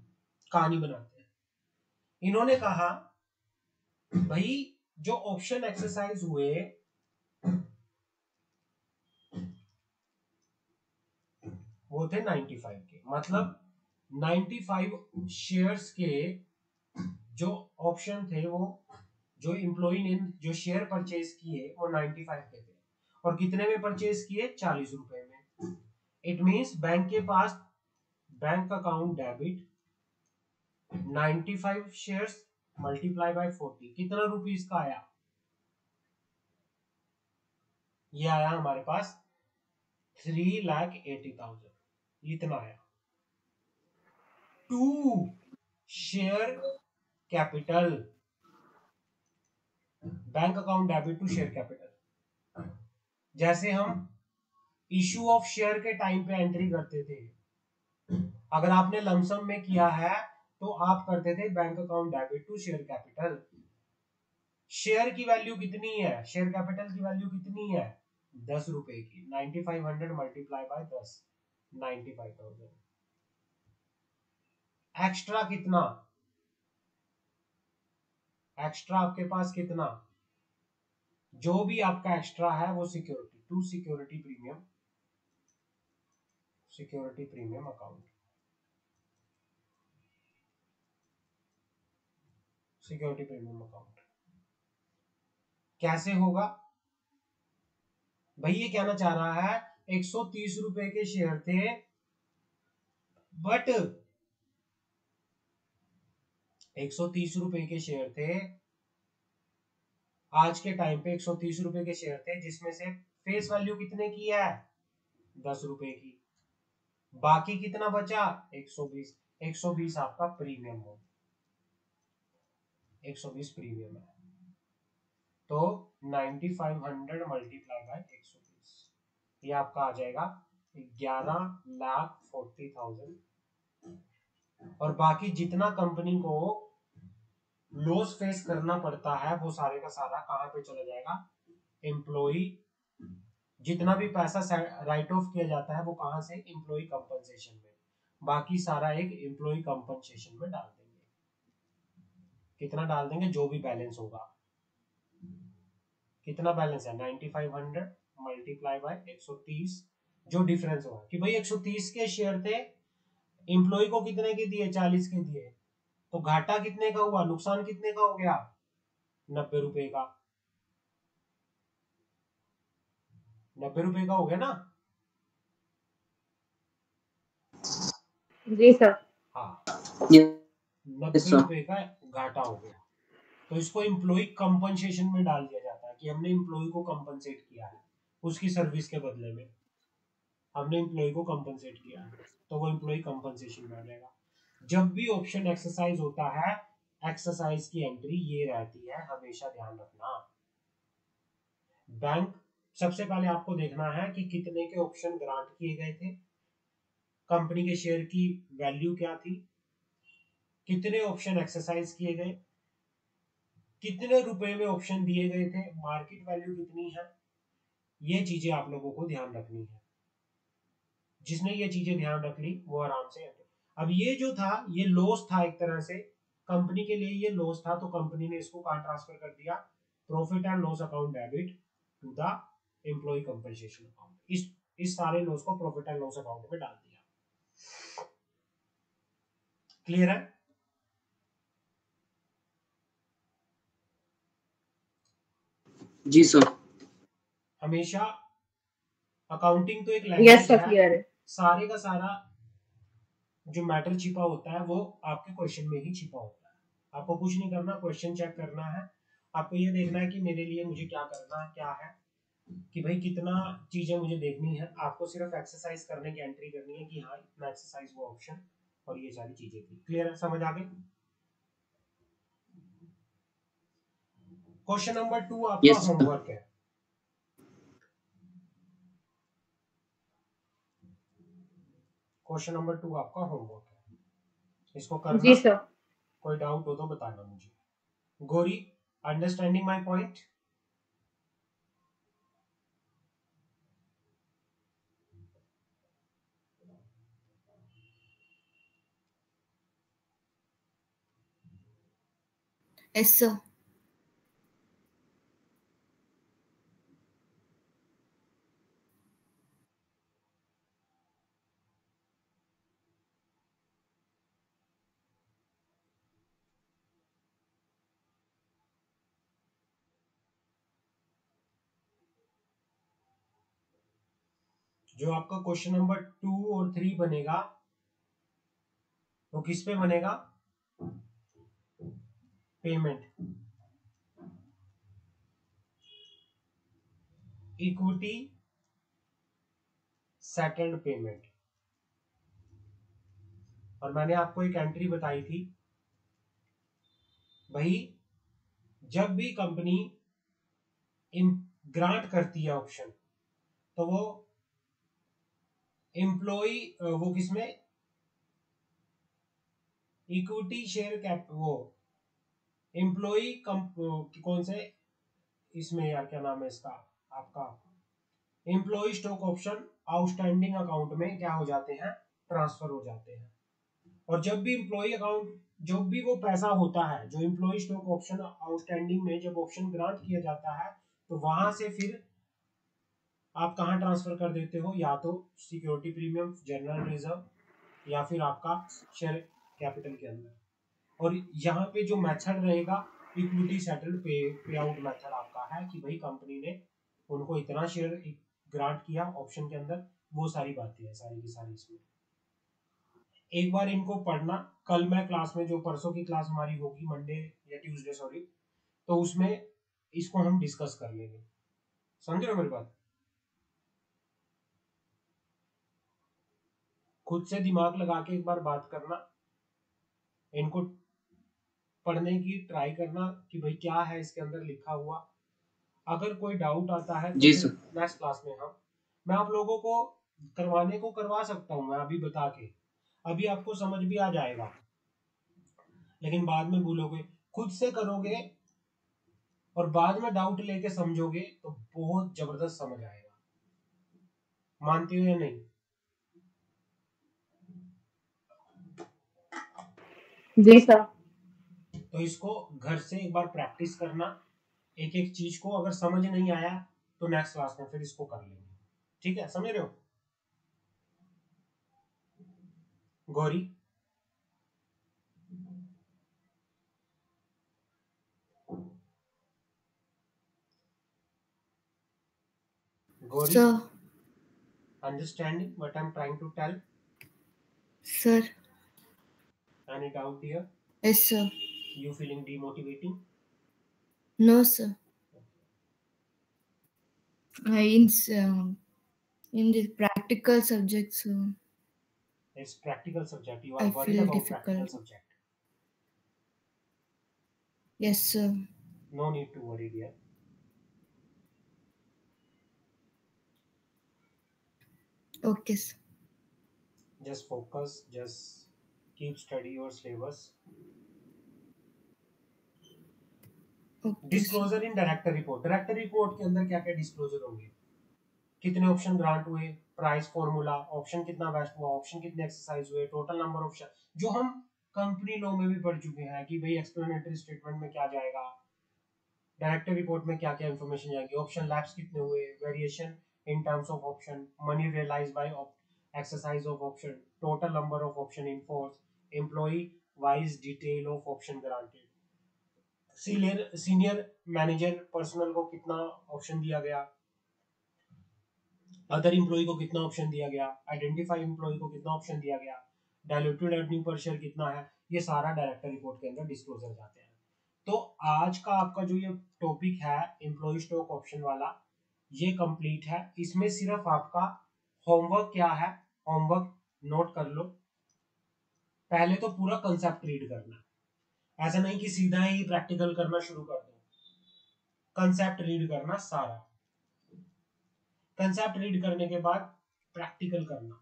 कहानी बनाते हैं। इन्होंने कहा भाई जो ऑप्शन एक्सरसाइज हुए वो थे 95 के, मतलब 95 शेयर्स के जो ऑप्शन थे, वो जो एम्प्लॉय ने जो शेयर परचेज किए वो 95 के थे, और कितने में परचेज किए? 40 रुपए में। इट मींस बैंक के पास bank account debit 95 shares multiply by 40, कितना रुपीस का आया? ये आया हमारे पास 3,80,000, इतना आया। To share capital, bank account debit to share capital, जैसे हम इशू ऑफ शेयर के टाइम पे एंट्री करते थे, अगर आपने लमसम में किया है तो आप करते थे bank account debit to share capital. Share की वैल्यू कितनी है? शेयर कैपिटल की वैल्यू कितनी है? 10 रुपए की। 9500 मल्टीप्लाई बाय 10, 95,000। एक्स्ट्रा कितना? एक्स्ट्रा आपके पास कितना? जो भी आपका एक्स्ट्रा है वो security, to security premium, security premium account, security premium account. कैसे होगा भाई? ये कहना चाह रहा है 130 रुपए के शेयर थे, बट 130 रुपए के शेयर थे, आज के टाइम पे 130 रुपए के शेयर थे, जिसमें से फेस वैल्यू कितने की है? 10 रुपए की। बाकी कितना बचा? 120। 120 आपका प्रीमियम हो, 120 प्रीमियम है। तो 9500 मल्टीप्लाई बाय 120, ये आपका आ जाएगा 11,40,000। और बाकी जितना कंपनी को लॉस फेस करना पड़ता है वो सारे का सारा कहां पे चला जाएगा? एम्प्लॉई, जितना भी पैसा राइट ऑफ किया जाता है वो कहां से? एम्प्लॉय कंपनसेशन में। बाकी सारा एक एम्प्लॉय कंपनसेशन में डाल देंगे। कितना डाल देंगे? जो भी बैलेंस होगा। कितना बैलेंस है? 9500 मल्टीप्लाई बाय 130, जो डिफरेंस होगा कि भाई 130 के शेयर थे, एम्प्लॉय को कितने के दिए? 40 के दिए, तो घाटा कितने का हुआ? नुकसान कितने का हो गया? 90 रुपए का। 90 रुपए का हो गया ना? जी सर। हाँ, Yes, 90 sir. रुपए का घाटा हो गया, तो इसको एम्प्लॉय कंपनसेशन में डाल दिया जाता है कि हमने एम्प्लॉय को कंपनसेट किया है, उसकी सर्विस के बदले में हमने एम्प्लॉय को कंपनसेट किया है, तो वो एम्प्लॉय कंपनसेशन में आ जाएगा। जब भी ऑप्शन एक्सरसाइज होता है, एक्सरसाइज की एंट्री ये रहती है, हमेशा ध्यान रखना। बैंक, सबसे पहले आपको देखना है कि कितने के ऑप्शन ग्रांट किए गए थे, कंपनी के शेयर की वैल्यू क्या थी, कितने ऑप्शन एक्सरसाइज किए गए, कितने रुपए में ऑप्शन दिए गए थे, मार्केट वैल्यू कितनी है, ये चीजें आप लोगों को ध्यान रखनी है। जिसने ये चीजें ध्यान रख ली वो आराम से। अब ये जो था ये लॉस था, एक तरह से कंपनी के लिए ये लॉस था, तो कंपनी ने इसको कहां ट्रांसफर कर दिया? Profit and loss account debit to the employee compensation account. इस सारे लॉस को प्रॉफिट एंड लॉस अकाउंट में डाल दिया। क्लियर है? जी सर। हमेशा अकाउंटिंग तो एक यस लैंग्वेज सर, है, क्लियर है। सारे का सारा जो मैटर छिपा होता है वो आपके क्वेश्चन में ही छिपा होता है। आपको कुछ नहीं करना, क्वेश्चन चेक करना है, आपको ये देखना है कि मेरे लिए मुझे क्या करना है, क्या है, कि भाई कितना चीजें मुझे देखनी है। आपको सिर्फ एक्सरसाइज करने की एंट्री करनी है कि हाँ इतना एक्सरसाइज वो ऑप्शन और ये सारी चीजें थी। क्लियर है? समझ आ गई? क्वेश्चन नंबर 2 आपका Yes, sir. होमवर्क है। क्वेश्चन नंबर 2 आपका होमवर्क है, इसको करना। जी सर। कोई डाउट हो तो बताना मुझे। Gauri, understanding my point? Yes, sir. जो आपका क्वेश्चन नंबर 2 और 3 बनेगा वो किस पे बनेगा? Payment, equity settled payment. और मैंने आपको एक एंट्री बताई थी भाई, जब भी कंपनी ग्रांट करती है ऑप्शन तो वो एम्प्लॉय वो किसमें इक्विटी शेयर कैप वो एम्प्लॉय कौन से इसमें यार क्या नाम है इसका आपका employee stock option outstanding account में क्या हो जाते हैं? ट्रांसफर हो जाते हैं। और जब भी एम्प्लॉय अकाउंट जो भी वो पैसा होता है जो एम्प्लॉय स्टॉक ऑप्शन आउटस्टैंडिंग में जब ऑप्शन ग्रांट किया जाता है तो वहां से फिर आप कहां ट्रांसफर कर देते हो? या तो सिक्योरिटी प्रीमियम, जनरल रिजर्व, या फिर आपका शेयर कैपिटल के अंदर। और यहाँ पे जो मेथड रहेगा इक्विटी सेटल्ड पे आउट मेथड आपका है कि भाई कंपनी ने उनको इतना शेयर ग्रांट किया ऑप्शन के अंदर, वो सारी बातें हैं सारी की सारी इसमें। एक बार इनको पढ़ना, कल मैं क्लास में जो परसों की क्लास हमारी होगी मंडे या ट्यूसडे सॉरी, तो उसमें इसको हम डिस्कस कर लेंगे। समझ रहे हो मेरी बात? खुद से दिमाग लगा के एक बार बात करना, इनको पढ़ने की ट्राई करना कि भाई क्या है इसके अंदर लिखा हुआ। अगर कोई डाउट आता है तो जी फिर सर। नेक्स्ट क्लास में मैं आप लोगों को करवाने को करवा सकता हूँ मैं अभी बता के, अभी आपको समझ भी आ जाएगा, लेकिन बाद में भूलोगे। खुद से करोगे और बाद में डाउट लेके समझोगे तो बहुत जबरदस्त समझ आएगा। मानते हो या नहीं? जी सर। तो इसको घर से एक बार प्रैक्टिस करना, एक एक चीज को। अगर समझ नहीं आया तो नेक्स्ट क्लास में फिर इसको कर लेंगे। ठीक है, समझ रहे हो? Gauri, Gauri, Sir, understanding what I'm trying to tell? sir, Any doubt here? yes, sir. You feeling demotivating? No, sir. In the practical subjects, It's practical subject. You are I worried feel about practical difficult. subject. Yes, sir. No need to worry, dear. Okay, sir. Just focus. Just keep study your syllabus. Okay, sir. Disclosure in director report. Director report के अंदर क्या क्या disclosure होंगे? कितने option grant हुए, price formula, option कितना waste हुआ, option कितने एक्सरसाइज हुए, टोटल नंबर ऑफ शेयर, जो हम कंपनी लॉ में भी पढ़ चुके हैं कि भाई एक्सप्लेनेटरी स्टेटमेंट में क्या जाएगा, डायरेक्टर रिपोर्ट में क्या क्या इन्फॉर्मेशन जाएगी, ऑप्शन लैप्स कितने हुए, variation in terms of option, money realise by exercise of option, total number of option in force, employee wise detail of option granted, senior manager personnel को कितना option दिया गया, अदर एम्प्लॉय को कितना option दिया गया, आइडेंटिफाई एम्प्लॉय को कितना ऑप्शन दिया गया, डायल्यूटेड अर्निंग पर शेयर कितना है, ये सारा डायरेक्टर रिपोर्ट के अंदर डिस्क्लोजर जाते हैं। तो आज का आपका जो ये टॉपिक है एम्प्लॉय स्टॉक ऑप्शन वाला, ये कंप्लीट है। इसमें सिर्फ आपका होमवर्क क्या है, होमवर्क नोट कर लो। पहले तो पूरा कंसेप्ट रीड करना, ऐसा नहीं कि सीधा ही प्रैक्टिकल करना शुरू कर दो। कंसेप्ट रीड करना सारा, कंसेप्ट रीड करने के बाद प्रैक्टिकल करना।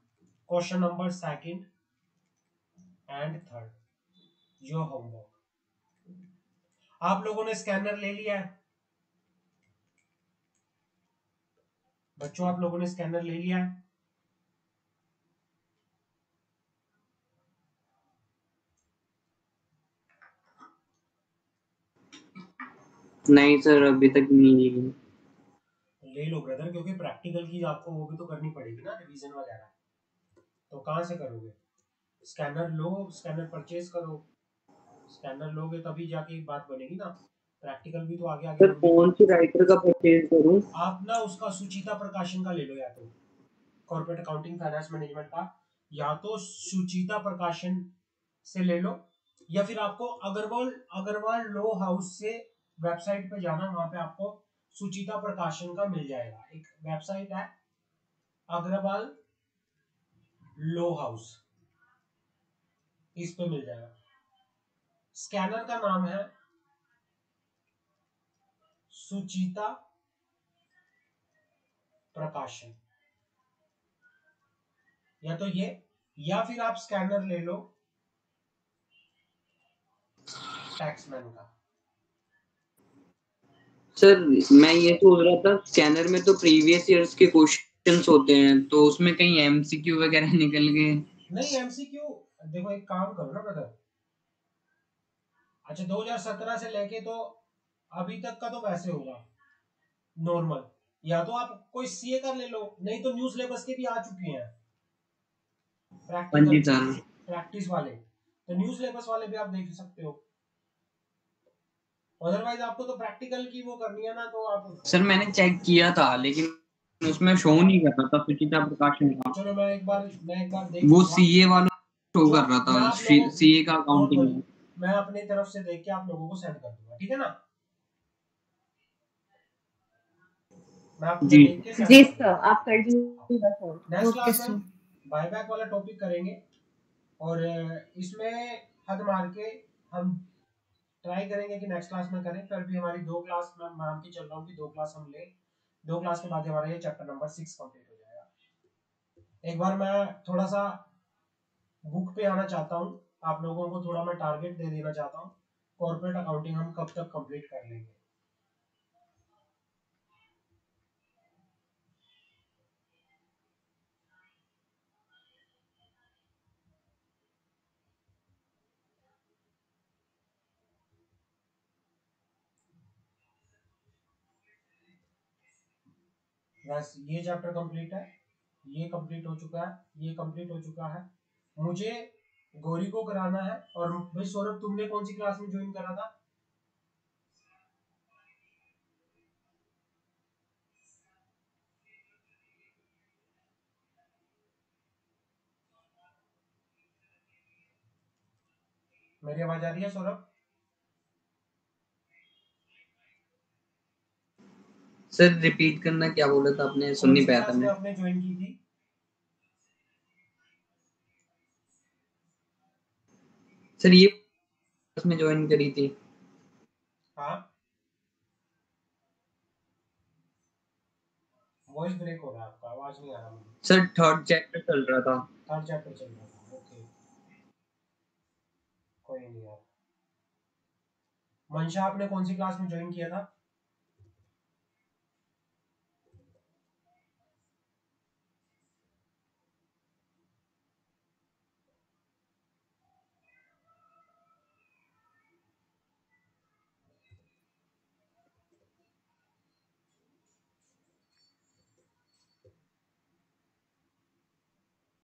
Question number second and third, your homework. आप लोगों ने स्कैनर ले लिया है बच्चों? आप लोगों ने स्कैनर ले लिया है? नहीं सर, अभी तक नहीं। ले लो ब्रदर, क्योंकि प्रैक्टिकल की आपको वो भी तो करनी पड़ेगी ना, रिवीजन वगैरह। तो कहाँ से करोगे? स्कैनर लो, स्कैनर परचेज करो। स्कैनर लोगे तभी जाके बात बनेगी ना। प्रैक्टिकल भी तो आगे आगे सर कौन सी राइटर का परचेज करूं? आप ना उसका सुचिता प्रकाशन का ले लो, या तो कॉर्पोरेट अकाउंटिंग फाइनेंस मैनेजमेंट का, या तो सुचिता प्रकाशन से ले लो, या फिर आपको अग्रवाल लॉ हाउस से वेबसाइट पे जाना, वहां पे आपको सुचिता प्रकाशन का मिल जाएगा। एक वेबसाइट है अग्रवाल लॉ हाउस, इस पे मिल जाएगा। स्कैनर का नाम है सुचिता प्रकाशन, या तो ये, या फिर आप स्कैनर ले लो टैक्समैन का। सर मैं ये सोच रहा था स्कैनर में तो प्रीवियस ईयर्स के क्वेश्चंस होते हैं, तो उसमें कहीं एमसीक्यू वगैरह निकल गए? नहीं एमसीक्यू, देखो एक काम करो ना ब्रदर, अच्छा 2017 से लेके तो अभी तक का तो वैसे होगा नॉर्मल, या तो आप कोई सीए का ले लो, नहीं तो न्यू सिलेबस के भी आ चुके हैं हाँ जी प्रैक्टिकल सर। प्रैक्टिस वाले, तो न्यू सिलेबस वाले भी आप देख सकते हो। अदरवाइज आपको तो प्रैक्टिकल की वो करनी है ना, तो आप सर मैंने चेक किया था लेकिन उसमें शो नहीं कर रहा था सुचिता प्रकाशन का। चलो मैं एक बार देख वो लूंगा, सीए वाला शो जो कर रहा मैं था, आप लोगों, सीए का डोंट अकाउंटिंग वरी, में। मैं अपनी तरफ से देख के आप लोगों को सेंड कर दूंगा, ठीक है ना, मैं अपने जी देख के सेंड जी कर सर, दूंगा। आप कर दीजिएगा सर। नेक्स्ट ओके क्लास में सर। हम बायबैक वाला टॉपिक करेंगे, और इसमें हद मार के हम ट्राई करेंगे कि नेक्स्ट क्लास में करें, पर भी हमारी 2 क्लास में मान के चल रहा हूँ कि 2 क्लास हम ले, 2 क्लास के बाद हमारा ये चैप्टर नंबर 6 कंप्लीट हो जाएगा। एक बार मैं थोड़ा सा बुक पे आना चाहता हूँ, आप लोगों को थोड़ा मैं टारगेट दे देना चाहता हूँ, कॉर्पोरेट अकाउंटिंग हम कब तक कंप्लीट कर लेंगे। बस ये चैप्टर कंप्लीट है, ये कंप्लीट हो चुका है, ये कंप्लीट हो चुका है, मुझे गौरी को कराना है। और भाई सौरभ, तुमने कौन सी क्लास में ज्वाइन करा था? मेरी आवाज आ रही है सौरभ? सर रिपीट करना, क्या बोला था आपने? सुन कौन नहीं सी पाया था क्लास में मैं। आपने ज्वाइन की थी? सर ये क्लास में ज्वाइन करी थी। हाँ, वॉइस ब्रेक हो रहा है आपका, आवाज नहीं आ रहा मुझे। सर थर्ड चैप्टर चल रहा था। थर्ड चैप्टर चल रहा था, ओके, कोई नहीं यार। मंशा, आपने कौन सी क्लास में ज्वाइन किया था?